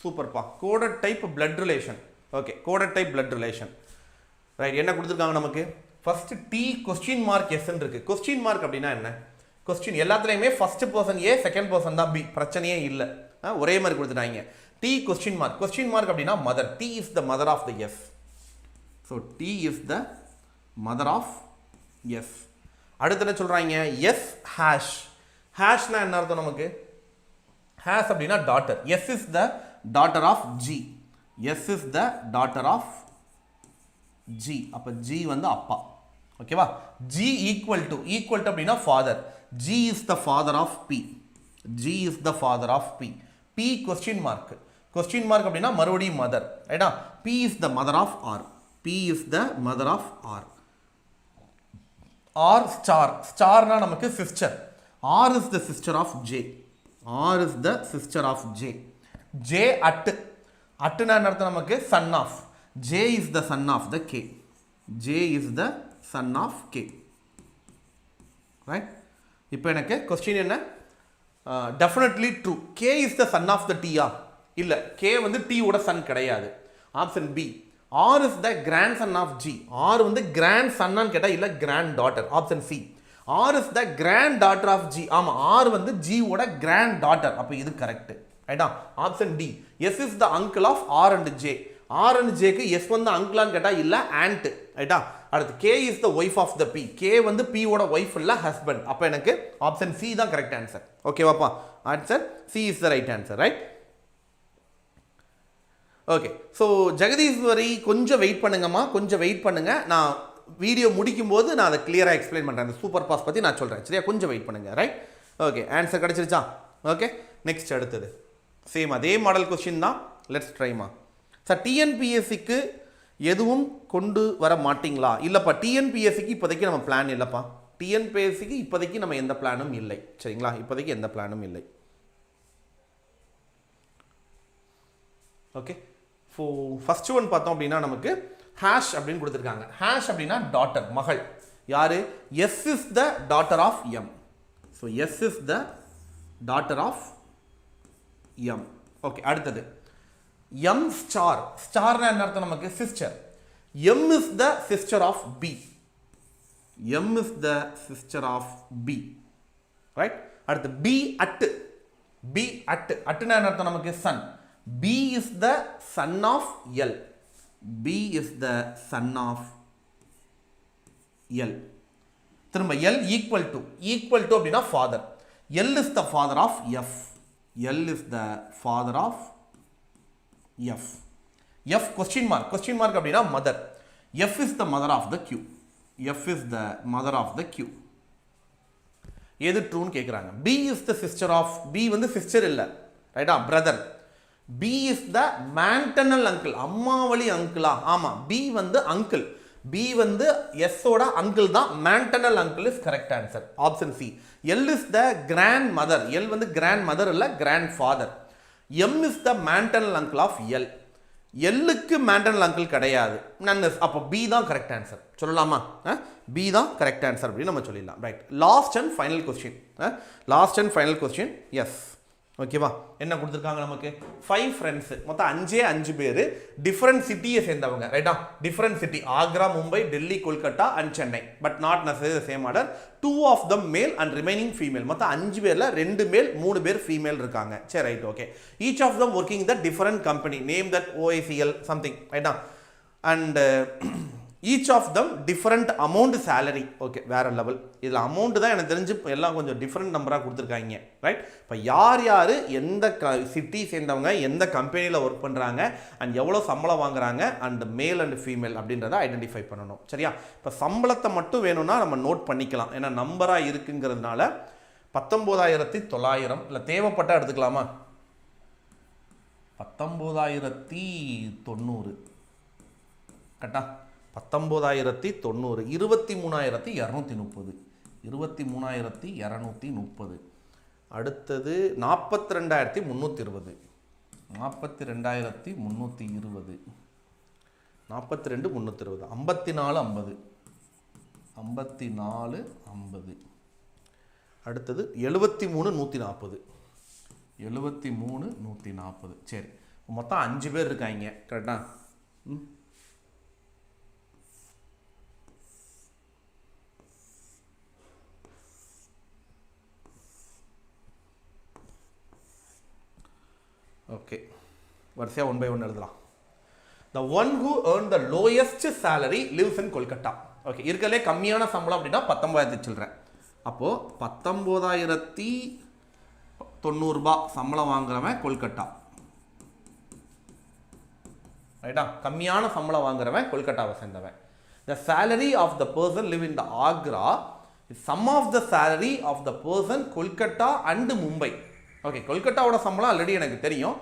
சூப்பர்ப்பா. Coded type blood relation. Okay, coded type blood relation. Right, என்ன கொடுத்துருக்காங்க நமக்கு? First D question mark S இருக்கு. கொஸ்டின் மார்க் அப்படின்னா என்ன? கொஸ்டின் எல்லாத்துலேயுமே first person A, second person தான் பி. பிரச்சனையே இல்லை. ஒரே மாதிரி கொடுத்துட்டாங்க. D question mark. Question mark அப்படின்னா mother. D is the mother of the S. So D is the mother of S. அடுத்து என்ன சொல்றாங்க? S hash. ஹேஷ்னா என்ன அர்த்தம் நமக்கு? ஹேஷ் அப்படின்னா daughter. S is the daughter of G. S is the daughter of G. அப்போ G வந்து அப்பா. ஓகேவா? ஜி ஈக்குவல் டு அப்படின்னா father. G is the father of B. G is the father of B. B question mark. Question mark அப்படின்னா மறுபடியும் mother. ரைட்டா? B is the mother of R. B is the mother of R. R star. ஸ்டார்னா நமக்கு sister. R is the sister of J. R is the sister of J. J at. அட்டுனா என்ன அர்த்தம் நமக்கு? Son of. J is the son of the K. J is the son of K. Right? இப்போ எனக்கு question என்ன? Definitely true. K is the son of the டீயா? இல்லை, K வந்து டீயோட சன் கிடையாது. Option B. R is the grandson of G. R வந்து கிராண்ட் சன்னான்னு கேட்டால் இல்லை, granddaughter. Option C. R is the grand daughter of G. ஆமாம், ஆர் வந்து ஜியோட கிராண்ட் டாட்டர். அப்போ இது கரெக்ட். ரைட்டா? Option D. S is the uncle of R and J. R and ஜேக்கு எஸ் வந்து அங்கிளான்னு கேட்டால் இல்லை, ஆண்ட். ரைட்டா? அடுத்து K is the wife of the B. K வந்து பியோட ஒய்ஃப் இல்லை, ஹஸ்பண்ட். அப்போ எனக்கு ஆப்ஷன் சி தான் கரெக்ட் ஆன்சர். ஓகேவாப்பா? Answer C is the right answer. Right? Okay. So Jagadeeswari கொஞ்சம் வெயிட் பண்ணுங்கம்மா, கொஞ்சம் வெயிட் பண்ணுங்க. நான் வீடியோ முடிக்கும் போது நான் அதை கிளியராக எக்ஸ்பிளைன் பண்ணுறேன். அந்த சூப்பர் பாஸ் பற்றி நான் சொல்கிறேன். சரியா? கொஞ்சம் வெயிட் பண்ணுங்க. ரைட்? ஓகே, ஆன்சர் கிடச்சிருச்சா? ஓகே, நெக்ஸ்ட் அடுத்தது சேம் அதே மாடல் கொஸ்டின் தான். லெட்ஸ் ட்ரைமா. சார், டிஎன்பிஎஸ்சிக்கு எதுவும் கொண்டு வர மாட்டிங்களா? இல்லைப்பா, டிஎன்பிஎஸ்சிக்கு இப்போதைக்கு நம்ம பிளான் இல்லைப்பா. டிஎன்பிஎஸ்சிக்கு இப்போதைக்கு நம்ம எந்த பிளானும் இல்லை. சரிங்களா? இப்போதைக்கு எந்த பிளானும் இல்லை. ஓகே. ஃபர்ஸ்ட் ஒன் பார்த்தோம் அப்படின்னா நமக்கு ஹேஷ் அப்படின்னு கொடுத்துருக்காங்க. ஹேஷ் அப்படின்னா டாட்டர், மகள். யாரு? S is the daughter of M. So S is the daughter of M. Okay, அடுத்தது எம் ஸ்டார். ஸ்டார்னா என்ன அர்த்தம் நமக்கு? Sister. M is the sister of B. M is the sister of B. Right? அடுத்து B at. B at. அட்டுனா என்ன அர்த்தம் நமக்கு? Son. B is the son of L. B is the son of L. திரும்ப L equal to அப்படின்னா father. L is the father of F. L is the father of F. F question mark. Question mark அப்படின்னா mother. F is the mother of the Q. F is the mother of the Q. எது ட்ரூன்னு கேட்குறாங்க. B is the sister of, B வந்து sister இல்லை, ரைட்டா, brother. B is the maternal uncle, அம்மா வழி அங்கிளா? ஆமாம், B வந்து அங்கிள். B வந்து S ஓட அங்கிள் தான், maternal uncle is correct answer. Option C. L is the grandmother, L வந்து grandmother இல்லை, grandfather. M is the maternal uncle of L. Lக்கு maternal uncle கிடையாது, none is. அப்போ B தான் கரெக்ட் ஆன்சர். சொல்லலாமா? B தான் கரெக்ட் ஆன்சர் அப்படின்னு நம்ம சொல்லிடலாம். Right, last and final question. Last and final question. Yes, ஓகேவா? என்ன கொடுத்துருக்காங்க நமக்கு? 5 ஃப்ரெண்ட்ஸ், மொத்தம் 5 பேர், டிஃப்ரெண்ட் சிட்டியை சேர்ந்தவங்க, ரைட்டா? Different city, Agra, Mumbai, Delhi, Kolkata and Chennai. But not necessary same order. 2 of them male and remaining female. மொத்தம் 5 பேரில் 2 மேல் 3 பேர் ஃபீமேல் இருக்காங்க. சரி, right, okay. Each of them working the different company, name that OICL something, ரைட்டா? And each of them different amount salary. Okay, வேற level. இதில் amount தான் எனக்கு தெரிஞ்சு எல்லாம் கொஞ்சம் டிஃப்ரெண்ட் நம்பராக கொடுத்துருக்காங்க, ரைட்? இப்போ யார் யார் எந்த சிட்டி சேர்ந்தவங்க, எந்த கம்பெனியில் ஒர்க் பண்ணுறாங்க, அண்ட் எவ்வளோ சம்பளம் வாங்குறாங்க, அண்ட் மேல் அண்ட் ஃபீமேல் அப்படின்றத ஐடென்டிஃபை பண்ணணும். சரியா? இப்போ சம்பளத்தை மட்டும் வேணும்னா நம்ம நோட் பண்ணிக்கலாம், ஏன்னா நம்பராக இருக்குங்கிறதுனால. 19,900 இல்லை, தேவைப்பட்டால் எடுத்துக்கலாமா? 19,900 கரெக்டா? 19,900, 23,230, 23,230. அடுத்தது 42,320, 42,320, 42,320, 54,50, 54,50. அடுத்தது 73,140, 73,140. சரி, மொத்தம் 5 பேர் இருக்காங்க, கரெக்டா? ஓகே, வரிசையாக 1 by 1 எழுதலாம். The one who earned the lowest salary lives in Kolkata. Okay, இருக்கலே கம்மியான சம்பளம் அப்படின்னா 19,000 சில்லற. அப்போது 19,900 ரூபாய் சம்பளம் வாங்குறவன் கொல்கட்டா, ரைட்டா? கம்மியான சம்பளம் வாங்குறவன் கொல்கட்டாவை சேர்ந்தவன். The salary of the person live in the Agra is sum of the salary of the person Kolkata and Mumbai. Okay, கொல்கட்டாவோட சம்பளம் ஆல்ரெடி எனக்கு தெரியும்.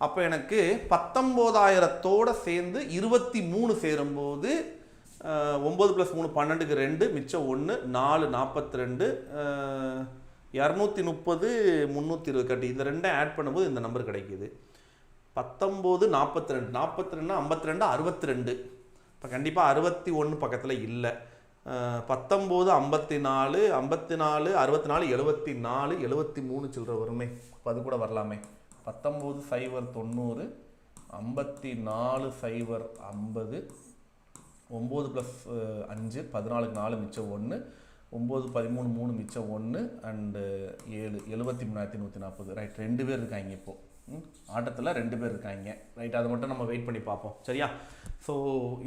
அப்போ எனக்கு 19,000 சேர்ந்து 23 சேரும்போது 9 + 3 12க்கு 2, மிச்சம் 1, 4 42, 230, 320 கட்டி இந்த 2 ஆட் பண்ணும்போது இந்த நம்பர் கிடைக்கிது. 19 42, 42 52, 62. இப்போ கண்டிப்பாக 61 பக்கத்தில் இல்லை. 19 54, 54 64, 74, 73 சில்லற வருமே. இப்போ அது கூட வரலாமே. 19 0 90, 54 0 50, 9 + 5 14க்கு 4 மிச்சம் 1, 9 13 3 மிச்சம் 1 அண்டு 7 73,140. ரைட், 2 பேர் இருக்காங்க இப்போது ஆட்டத்தில், 2 பேர் இருக்காங்க, ரைட்? அதை மட்டும் நம்ம வெயிட் பண்ணி பார்ப்போம், சரியா? ஸோ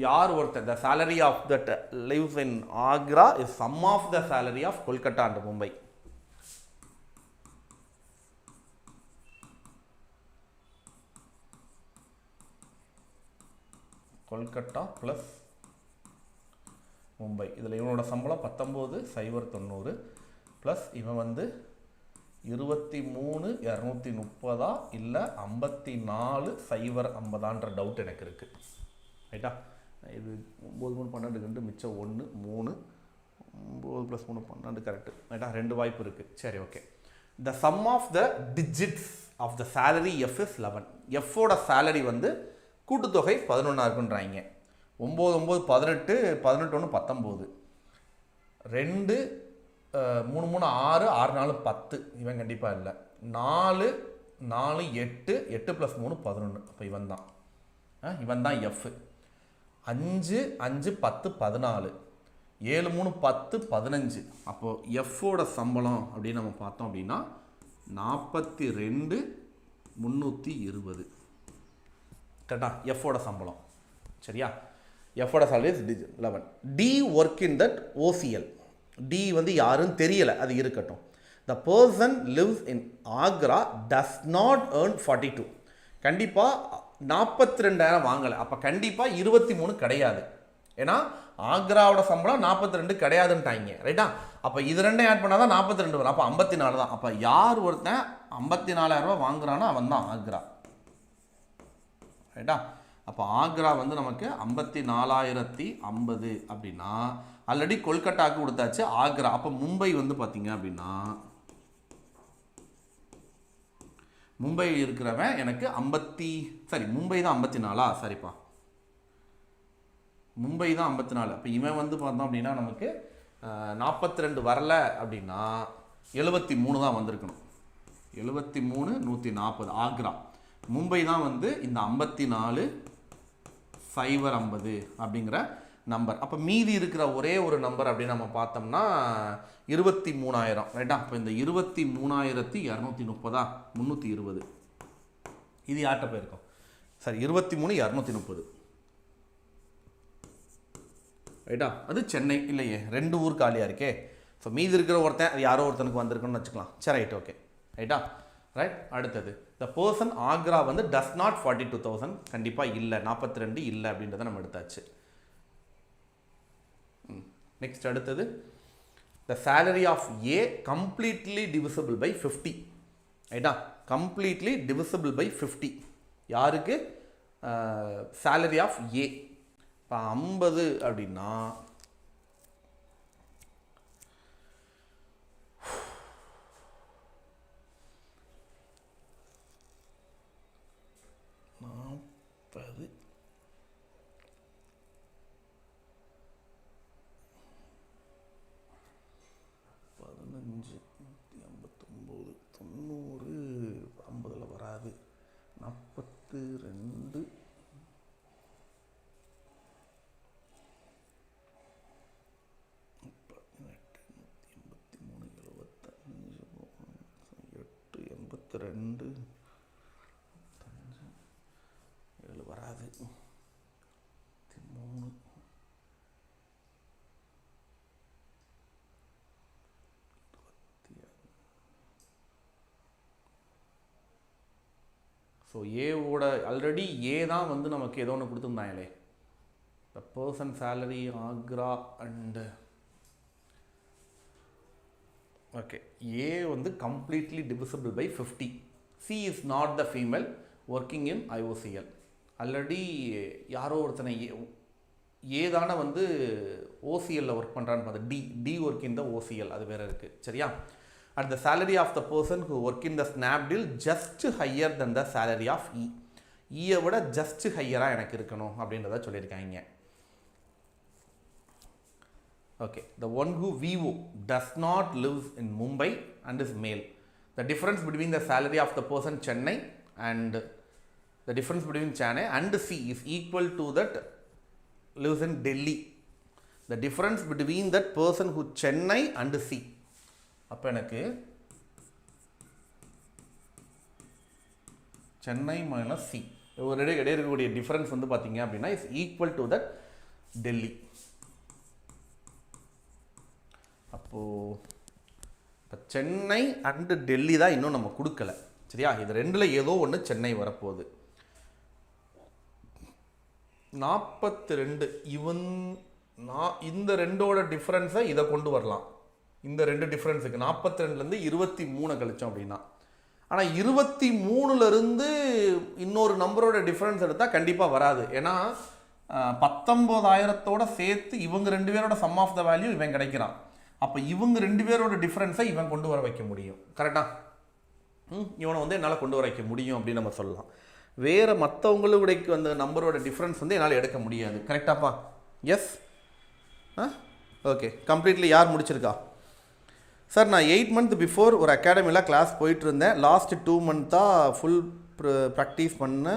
யார் ஒருத்தர், the salary of that lives in Agra is sum of the salary of Kolkata and Mumbai. Kolkata plus Mumbai. இதில் இவனோட சம்பளம் 19 0 90 ப்ளஸ் இவன் வந்து 23,230 இல்லை 54 0 50 டவுட் எனக்கு இருக்குது, ரைட்டா? இது 9 3 12 2 மிச்சம் 1 3, 9 + 3 12 கரெக்டு, ரைட்டா? 2 வாய்ப்பு இருக்குது. சரி, okay. The sum of the digits of the salary F is 11. எஃப்போட சேலரி வந்து கூட்டுத்தொகை 11 இருக்குன்றாங்க. 9 9 18, 18 1 19, 2 3 3 6, 6 4 10. இவன் கண்டிப்பாக இல்லை. 4 4 8, 8 + 3 11. அப்போ இவன் தான் எஃப். 5 5 10 14, 7 3 10 15. அப்போது எஃப்போட சம்பளம் அப்படின்னு நம்ம பார்த்தோம் அப்படின்னா 42,320, கரெக்டா? எஃப்போட சம்பளம், சரியா? எஃப்போட salary is 11. D work in that OCL. D வந்து யாருன்னு தெரியலை, அது இருக்கட்டும். The person lives in Agra does not earn 42. கண்டிப்பாக 42,000 வாங்கலை. அப்போ கண்டிப்பாக 23 கிடையாது, ஏன்னா ஆக்ராவோட சம்பளம் 42 கிடையாதுன்ட்டாங்க, ரைட்டா? அப்போ இது ரெண்டும் ஆட் பண்ணால் தான் 42 வரும். அப்போ 54 தான். அப்போ யார் ஒருத்தன் 54,000 ரூபா வாங்குறானோ அவன் தான் ஆக்ரா, ரைட்டா? அப்போ ஆக்ரா வந்து நமக்கு 54,050 அப்படின்னா ஆல்ரெடி கொல்கட்டாவுக்கு கொடுத்தாச்சு ஆக்ரா. அப்போ மும்பை வந்து பார்த்தீங்க அப்படின்னா மும்பை இருக்கிறவன் எனக்கு மும்பை தான் 54, சரிப்பா, மும்பை தான் 54. அப்போ இவன் வந்து பார்த்தோம் அப்படின்னா நமக்கு 42 வரல அப்படின்னா 73 தான் வந்திருக்கணும். 73 140 ஆக்ரா. மும்பை தான் வந்து இந்த 54,050 அப்படிங்கிற நம்பர். அப்போ மீதி இருக்கிற ஒரே ஒரு நம்பர் அப்படின்னு நம்ம பார்த்தோம்னா 23,000, ரைட்டா? அப்போ இந்த 23,230 320 இது யார்கிட்ட போயிருக்கோம்? சரி, 23,230, ரைட்டா? அது சென்னை இல்லையே, 2 ஊர் காலியாக இருக்கே. ஸோ மீதி இருக்கிற ஒருத்தன் அது யாரோ ஒருத்தனுக்கு வந்திருக்குன்னு வச்சுக்கலாம். சரி, ரைட், ஓகே, ரைட்டா? ரைட். அடுத்தது த பர்சன் ஆக்ரா வந்து டஸ் நாட் 42,000, கண்டிப்பாக இல்லை, 42 இல்லை அப்படின்றத நம்ம எடுத்தாச்சு. நெக்ஸ்ட் அடுத்தது the salary of A completely divisible by 50, ரைட்டா? கம்ப்ளீட்லி டிவிசிபிள் பை 50 யாருக்கு? Salary of A. இப்போ 50 அப்படின்னா அது 15 159 90 50 வராது. 42 2 7 வராது. 3 ஸோ ஏவோட ஆல்ரெடி ஏ தான் வந்து நமக்கு ஏதோ ஒன்று கொடுத்துருந்தாங்களே, the person salary Agra and okay. A வந்து completely divisible by 50. C is not the female working in IOCL. Already யாரோ ஒருத்தனை ஏ தானே வந்து ஓசிஎல்ல ஒர்க் பண்ணுறான்னு பார்த்தா D work in the OCL, அது வேறு இருக்குது, சரியா? And the salary of the person who work in the Snapdeal just higher then the salary of E. ஈயை விட ஜஸ்ட் ஹையராக எனக்கு இருக்கணும் அப்படின்றத சொல்லியிருக்காங்க. Okay, the one who VO does not live in Mumbai and is male. The difference between the salary of the person Chennai and the difference between Chennai and C is equal to that lives in Delhi. The difference between that person who Chennai and C. அப்போ எனக்கு Chennai minus C ஒரு இடையே இருக்கக்கூடிய difference வந்து பார்த்தீங்க அப்படின்னா is equal to that Delhi. அப்போது இப்போ சென்னை அண்டு டெல்லி தான் இன்னும் நம்ம கொடுக்கல, சரியா? இது ரெண்டில் ஏதோ ஒன்று சென்னை வரப்போகுது. 42 இந்த ரெண்டோட டிஃப்ரென்ஸை இதை கொண்டு வரலாம். இந்த ரெண்டு டிஃப்ரென்ஸுக்கு 42லேருந்து 23 கழிச்சோம் அப்படின்னா, ஆனால் 23லேருந்து இன்னொரு நம்பரோட டிஃப்ரென்ஸ் எடுத்தால் கண்டிப்பாக வராது. ஏன்னா 19,000 சேர்த்து இவங்க 2 பேரோட சம் ஆஃப் த வேல்யூ இவன் கிடைக்கிறான். அப்போ இவங்க 2 பேரோட டிஃப்ரென்ஸை இவன் கொண்டு வர வைக்க முடியும், கரெக்டாக? இவனை வந்து என்னால் கொண்டு வர வைக்க முடியும் அப்படின்னு நம்ம சொல்லலாம். வேறு மற்றவங்களுக்கு அந்த நம்பரோட டிஃப்ரென்ஸ் வந்து என்னால் எடுக்க முடியாது, கரெக்டாப்பா? S, okay. கம்ப்ளீட்லி யார் முடிச்சிருக்கா? சார், நான் 8 மந்த் பிஃபோர் ஒரு அகாடமியில் கிளாஸ் போயிட்டு இருந்தேன். லாஸ்ட் 2 மந்த்தாக ஃபுல் ப்ராக்டிஸ் பண்ண,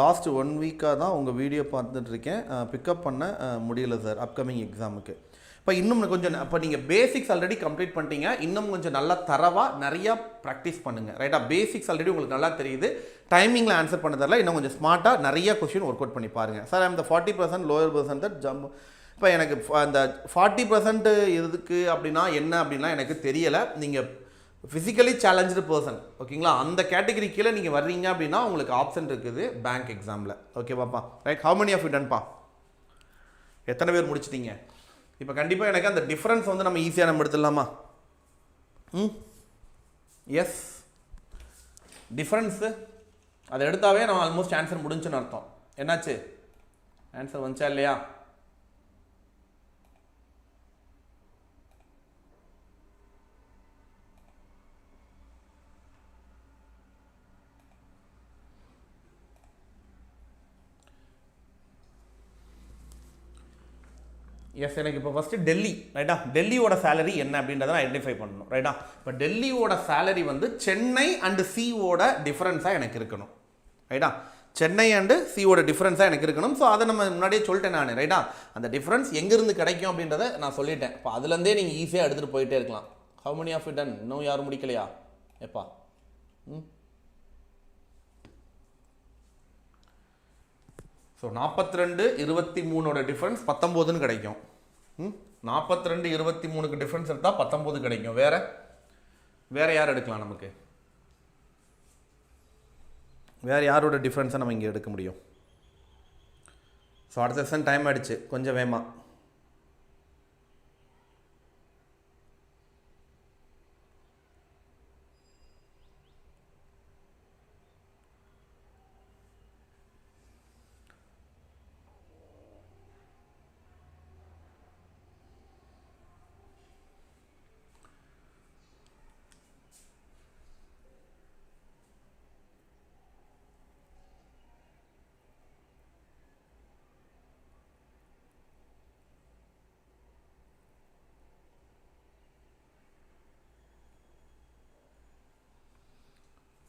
லாஸ்ட் 1 வீக்காக தான் உங்கள் வீடியோ பார்த்துட்ருக்கேன். பிக்கப் பண்ண முடியல சார் அப்கமிங் எக்ஸாமுக்கு. இப்போ இன்னும் கொஞ்சம், இப்போ நீங்கள் பேசிக்ஸ் ஆல்ரெடி கம்ப்ளீட் பண்ணிட்டீங்க, இன்னும் கொஞ்சம் நல்லா தரவாக நிறையா ப்ராக்டிஸ் பண்ணுங்கள், ரைட்டா? பேசிக்ஸ் ஆல்ரெடி உங்களுக்கு நல்லா தெரியுது, டைமிங்கில் ஆன்சர் பண்ண தரல, இன்னும் கொஞ்சம் ஸ்மார்ட்டாக நிறையா கொஸ்டின் ஒர்க் அவுட் பண்ணி பாருங்கள். Sir, I'm the 40% lower person that jump. இப்போ எனக்கு அந்த 40% எதுக்கு அப்படின்னா என்ன அப்படின்னா எனக்கு தெரியலை. நீங்கள் ஃபிசிக்கலி சேலஞ்சு பர்சன், ஓகேங்களா? அந்த கேட்டகரி கீழே நீங்கள் வர்றீங்க அப்படின்னா உங்களுக்கு ஆப்ஷன் இருக்குது பேங்க் எக்ஸாமில், ஓகே பாப்பா? Right. How many of you டன்பா? எத்தனை பேர் முடிச்சிட்டீங்க? இப்போ கண்டிப்பாக எனக்கு அந்த டிஃப்ரென்ஸ் வந்து நம்ம ஈஸியாக நம்ம எடுத்துடலாமா? எஸ், டிஃப்ரென்ஸு அதை எடுத்தாவே நம்ம ஆல்மோஸ்ட் ஆன்சர் முடிஞ்சுன்னு அர்த்தம். என்னாச்சு, ஆன்சர் வந்துச்சா இல்லையா? எஸ், எனக்கு இப்போ ஃபஸ்ட்டு டெல்லி, ரைட்டா, டெல்லியோட சேலரி என்ன அப்படின்றத நான் ஐடென்டிஃபை பண்ணணும், ரைட்டா. இப்போ டெல்லியோட சேலரி வந்து சென்னை அண்டு சிஓட டிஃப்ரென்ஸாக எனக்கு இருக்கணும், ரைட்டா. சென்னை அண்டு சிஓட டிஃப்ரென்ஸாக எனக்கு இருக்கணும். ஸோ அதை நம்ம முன்னாடியே சொல்லிட்டேன் நான், ரைட்டா. அந்த டிஃப்ரென்ஸ் எங்கேருந்து கிடைக்கும் அப்படின்றத நான் சொல்லிட்டேன். இப்போ அதுலேருந்தே நீங்கள் ஈஸியாக எடுத்துகிட்டு போயிட்டே இருக்கலாம். How many of it done? இன்னும் யாரும் முடிக்கலையா? எப்பா ஸோ 42 23 டிஃப்ரென்ஸ் 19ன்னு கிடைக்கும். 42 23க்கு டிஃப்ரென்ஸ் எடுத்தால் 19 கிடைக்கும். வேற யார் எடுக்கலாம்? நமக்கு வேறு யாரோட டிஃப்ரென்ஸை நம்ம இங்கே எடுக்க முடியும்? ஸோ அடுத்த செஷன் டைம் ஆகிடுச்சு, கொஞ்சம் வேகமாக.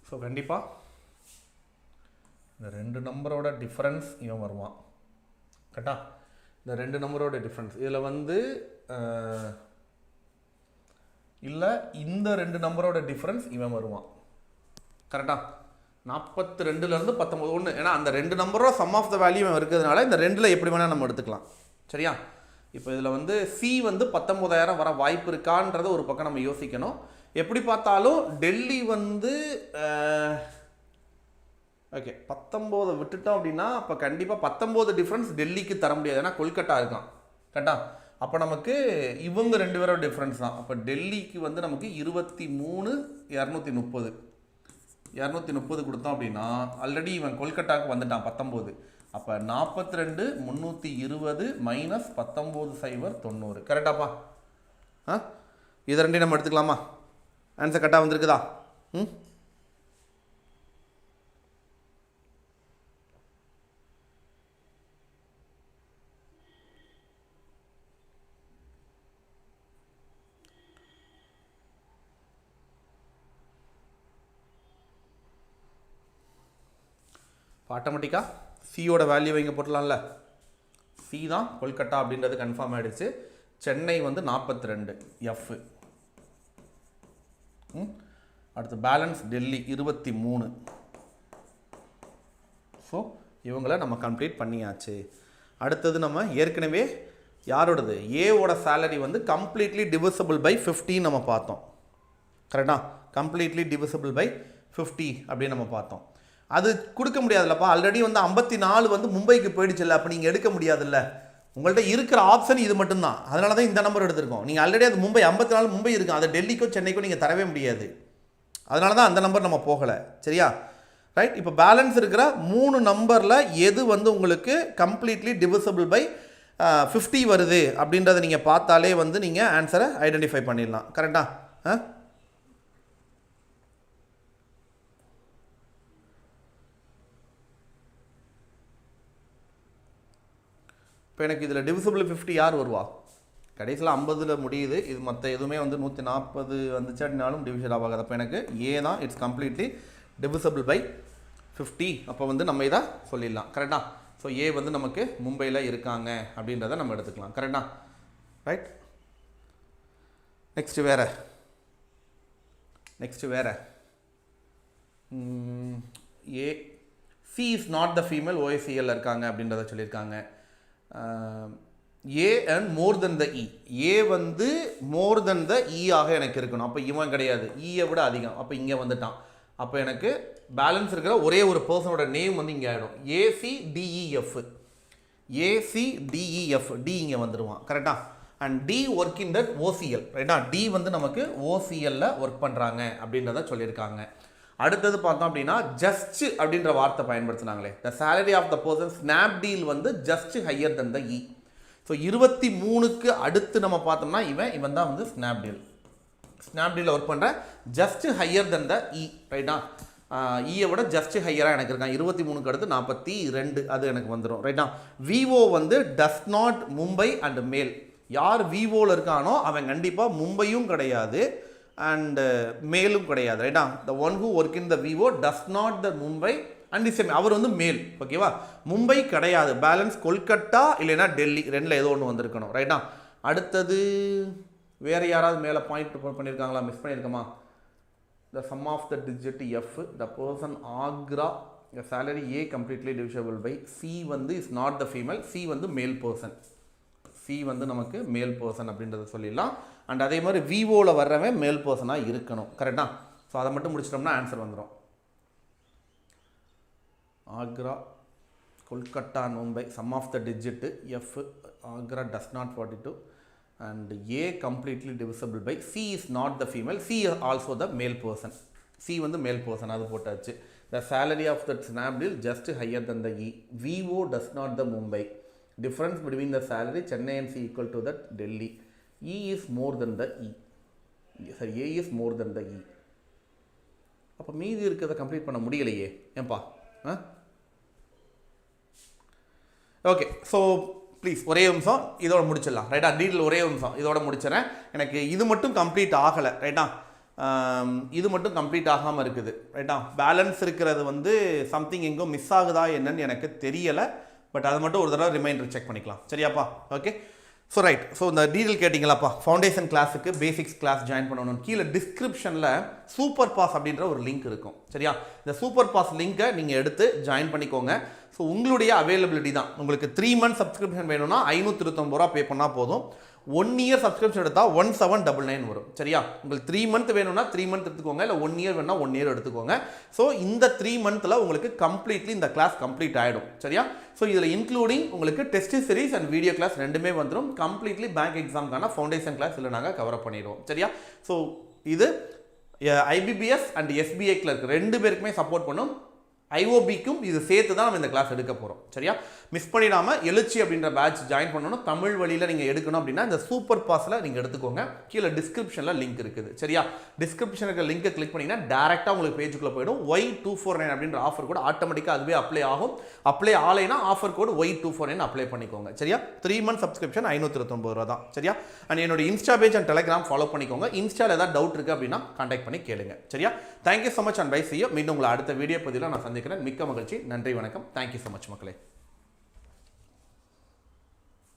ஸோ கண்டிப்பாக இந்த 2 நம்பரோட டிஃப்ரென்ஸ் இவன் வருவான், கரெக்டா. இந்த 2 நம்பரோட டிஃப்ரென்ஸ் இதில் வந்து இல்லை, இந்த 2 நம்பரோட டிஃப்ரென்ஸ் இவன் வருவான், கரெக்டா. 42லேருந்து 19 ஒன்று, ஏன்னா அந்த 2 நம்பரோட சம் ஆஃப் த வேல்யூ இருக்கிறதுனால இந்த 2ல் எப்படி வேணால் நம்ம எடுத்துக்கலாம், சரியா. இப்போ இதில் வந்து சி வந்து 19,000 வர வாய்ப்பு இருக்கான்றத ஒரு பக்கம் நம்ம யோசிக்கணும். எப்படி பார்த்தாலும் டெல்லி வந்து ஓகே 19 விட்டுட்டோம் அப்படின்னா அப்போ கண்டிப்பாக 19 டிஃப்ரென்ஸ் டெல்லிக்கு தர முடியாது, ஏன்னா கொல்கட்டா இருக்கான், கரெக்டா. அப்போ நமக்கு இவங்க 2 பேரோட டிஃப்ரென்ஸ் தான். அப்போ டெல்லிக்கு வந்து நமக்கு 23 230 கொடுத்தோம் அப்படின்னா ஆல்ரெடி இவன் கொல்கட்டாவுக்கு வந்துட்டான் 19. அப்போ 42 320 மைனஸ் 19 0 90, கரெக்டாப்பா? இது 2 நம்ம எடுத்துக்கலாமா? ஆன்சர் கரெக்டாக வந்திருக்குதா? ஆட்டோமேட்டிக்காக சியோட வேல்யூ இங்கே போட்டலாம்ல. சி தான் கொல்கட்டா அப்படின்றது கன்ஃபார்ம் ஆகிடுச்சு. சென்னை வந்து 42 எஃப். அடுத்து பேலன்ஸ் டெல்லி 23. ஸோ இவங்களை நம்ம கம்ப்ளீட் பண்ணியாச்சு. அடுத்தது நம்ம ஏற்கனவே யாரோடது ஏவோட சேலரி வந்து கம்ப்ளீட்லி டிவிசபிள் பை 50 நம்ம பார்த்தோம், கரெக்டா. கம்ப்ளீட்லி டிவிசபிள் பை 50 அப்படின்னு நம்ம பார்த்தோம். அது கொடுக்க முடியாதுல்லப்பா, ஆல்ரெடி வந்து 54 வந்து மும்பைக்கு போயிடுச்சுல்ல, அப்போ நீங்கள் எடுக்க முடியாதுல்ல. உங்கள்கிட்ட இருக்கிற ஆப்ஷன் இது மட்டும்தான், அதனால தான் இந்த நம்பர் எடுத்திருக்கோம். நீங்கள் ஆல்ரெடி அது மும்பை 54 மும்பை இருக்கும், அதை டெல்லிக்கோ சென்னைக்கோ நீங்கள் தரவே முடியாது, அதனால தான் அந்த நம்பர் நம்ம போகலை, சரியா. ரைட். இப்போ பேலன்ஸ் இருக்கிற 3 நம்பரில் எது வந்து உங்களுக்கு கம்ப்ளீட்லி டிவிசபிள் பை 50 வருது அப்படின்றத நீங்கள் பார்த்தாலே வந்து நீங்கள் ஆன்சரை ஐடென்டிஃபை பண்ணிடலாம், கரெக்டாக. இப்போ எனக்கு இதில் டிவிசிபிள் 50 யார் வருவா? கடைசியில் 50ல் முடியுது, இது மற்ற எதுவுமே வந்து 140 வந்துச்சு அப்படின்னாலும் டிவிஷன் ஆகாது. அப்போ எனக்கு ஏ தான் இட்ஸ் கம்ப்ளீட்லி டிவிசிபிள் பை 50. அப்போ வந்து நம்ம இதை சொல்லிடலாம், கரெக்டாக. ஸோ ஏ வந்து நமக்கு மும்பையில் இருக்காங்க அப்படின்றத நம்ம எடுத்துக்கலாம், கரெக்டாக. ரைட். நெக்ஸ்ட்டு வேறு A C is not the female OSCL இருக்காங்க அப்படின்றத சொல்லியிருக்காங்க. ஏ அண்ட் மோர் தென் த இ, ஏ வந்து மோர் தென் த இ ஆக எனக்கு இருக்கணும். அப்போ இவன் கிடையாது, இயை விட அதிகம், அப்போ இங்கே வந்துட்டான். அப்போ எனக்கு பேலன்ஸ் இருக்கிற ஒரே ஒரு பர்சனோட நேம் வந்து இங்கே ஆகிடும், ஏசிடிஇஎஃப். ACDEF டி இங்கே வந்துடுவான் கரெக்டா. And T work in that OCL ரைட்டா. டி வந்து நமக்கு OCLல ஒர்க் பண்ணுறாங்க அப்படின்றத சொல்லியிருக்காங்க. அடுத்தது பார்த்தோம் அப்படின்னா ஜஸ்ட் அப்படின்ற வார்த்தை பயன்படுத்தினாங்களே, the salary of the person Snapdeal வந்து just higher than the E. So 23க்கு அடுத்து நம்ம பார்த்தோம்னா இவன் தான் வந்து ஸ்னாப்டீலில் ஒர்க் பண்ணுற just higher than the E ரைட்டா. ஈயை விட ஜஸ்ட் ஹையராக எனக்கு இருக்கான். 23க்கு அடுத்து 42 அது எனக்கு வந்துடும் ரைட்டா. விஓ வந்து டஸ் நாட் மும்பை அண்ட் மேல். யார் விவோவில் இருக்கானோ அவன் கண்டிப்பாக மும்பையும் கிடையாது அண்ட் மேலும் கிடையாது ரைட்டா. The one who work in the Vivo does not the Mumbai and is அவர் வந்து மேல் ஓகேவா. மும்பை கிடையாது, பேலன்ஸ் கொல்கட்டா இல்லைன்னா டெல்லி ரெண்டில் ஏதோ ஒன்று வந்திருக்கணும் ரைட்டா. அடுத்தது வேறு யாராவது மேலே பாயிண்ட் பண்ணியிருக்காங்களா, miss பண்ணியிருக்கோமா? The sum of the digit F, the person Agra, the salary A completely divisible by C வந்து is not the female, C வந்து male person. C வந்து நமக்கு மேல் பர்சன் அப்படின்றத சொல்லிடலாம். அண்ட் அதே மாதிரி விவோவில் வர்றவன் மேல் பர்சனாக இருக்கணும் கரெக்டா. ஸோ அதை மட்டும் முடிச்சிட்டோம்னா ஆன்சர் வந்துடும். Agra, Kolkata, Mumbai, sum of the digit F, Agra does not 42 and A completely divisible by C is not the female, C is also the male person. C வந்து male person அது போட்டாச்சு. The salary of that Snapdeal just higher than the E. VO does not the Mumbai. Difference between the salary Chennai and C equal to that Delhi. E is more than the E. Sorry, A is more than the E. அப்போ மீதி இருக்கிறத complete பண்ண முடியலையே ஏன்பா? Okay, so please ஒரே நிமிஷம் இதோட முடிச்சிடலாம் ரைட்டா. டீட்டெயில் ஒரே நிமிஷம் இதோட முடிச்சிடறேன். எனக்கு இது மட்டும் கம்ப்ளீட் ஆகலை ரைட்டா. இது மட்டும் கம்ப்ளீட் ஆகாமல் இருக்குது ரைட்டா. பேலன்ஸ் இருக்கிறது வந்து சம்திங் எங்கோ மிஸ் ஆகுதா என்னன்னு எனக்கு தெரியலை. பட் அதை மட்டும் ஒரு தடவை ரிமைண்டர் செக் பண்ணிக்கலாம் சரியாப்பா. Okay, so right. ஸோ இந்த டீட்டெயில் கேட்டிங்களாப்பா, ஃபவுண்டேஷன் கிளாஸுக்கு பேசிக்ஸ் கிளாஸ் ஜாயின் பண்ணணும். கீழே டிஸ்கிரிப்ஷனில் சூப்பர் பாஸ் அப்படின்ற ஒரு லிங்க் இருக்கும் சரியா. இந்த சூப்பர் பாஸ் லிங்கை நீங்கள் எடுத்து ஜாயின் பண்ணிக்கோங்க. ஸோ உங்களுடைய அவைலபிலிட்டி தான். உங்களுக்கு 3 months சப்ஸ்கிரிப்ஷன் வேணும்னா 529 ரூபா பே பண்ணால் போதும். 1 year சப்ஸ்கிரிப்ஷன் எடுத்தால் 1799 வரும் சரியா. உங்களுக்கு 3 month வேணும்னா 3 month எடுத்துக்கோங்க, இல்லை 1 year வேணும்னா 1 year எடுத்துக்கோங்க. ஸோ இந்த 3 monthல உங்களுக்கு கம்ப்ளீட்லி இந்த கிளாஸ் கம்ப்ளீட் ஆகிடும் சரியா. ஸோ இதில் இன்க்ளூடிங் உங்களுக்கு test series and video class ரெண்டுமே வந்துடும். கம்ப்ளீட்லி பேங்க் எக்ஸாம்க்கான ஃபவுண்டேஷன் கிளாஸ் இதில் நாங்கள் கவர் பண்ணிடுவோம் சரியா. ஸோ இது IBPS அண்ட் SBI Clerk ரெண்டு பேருக்குமே சப்போர்ட் பண்ணும். IOBக்கும் இது சேர்த்து தான் நம்ம இந்த கிளாஸ் எடுக்க போகிறோம் சரியா. மிஸ் பண்ணிடாமல் எழுச்சி அப்படின்ற பேட்ச் ஜாயின் பண்ணணும். தமிழ் வழியில் நீங்கள் எடுக்கணும் அப்படின்னா இந்த சூப்பர் பாஸில் நீங்கள் எடுத்துக்கோங்க. கீழே டிஸ்கிரிப்ஷனில் லிங்க் இருக்குது சரியா. டிஸ்கிரிப்ஷனுக்கு லிங்கை கிளிக் பண்ணிங்கன்னா டேரெக்டாக உங்களுக்கு பேஜுக்குள்ளே போயிடும். Y249 அப்படின்ற ஆஃபர் கூட ஆட்டோமேட்டிக்காக அதுவே அப்ளை ஆகும். அப்ளை ஆலைனா ஆஃபர் கோடு Y249 அப்ளை பண்ணிக்கோங்க சரியா. 3 month சப்ஸ்கிரிப்ஷன் 529 ரூபா தான் சரியா. அண்ட் என்னோட Insta page and Telegram follow பண்ணிக்கோங்க. இன்ஸ்டாவில் ஏதாவது டவுட் இருக்குது அப்படின்னா கான்டாக்ட் பண்ணி கேளுங்க சரியா. Thank you so much and bye. மீண்டும் உங்களை அடுத்த வீடியோ பதிவில் நான் சந்திக்கிறேன். மிக்க மகிழ்ச்சி. நன்றி, வணக்கம். தேங்க்யூ ஸோ மச் மக்களே.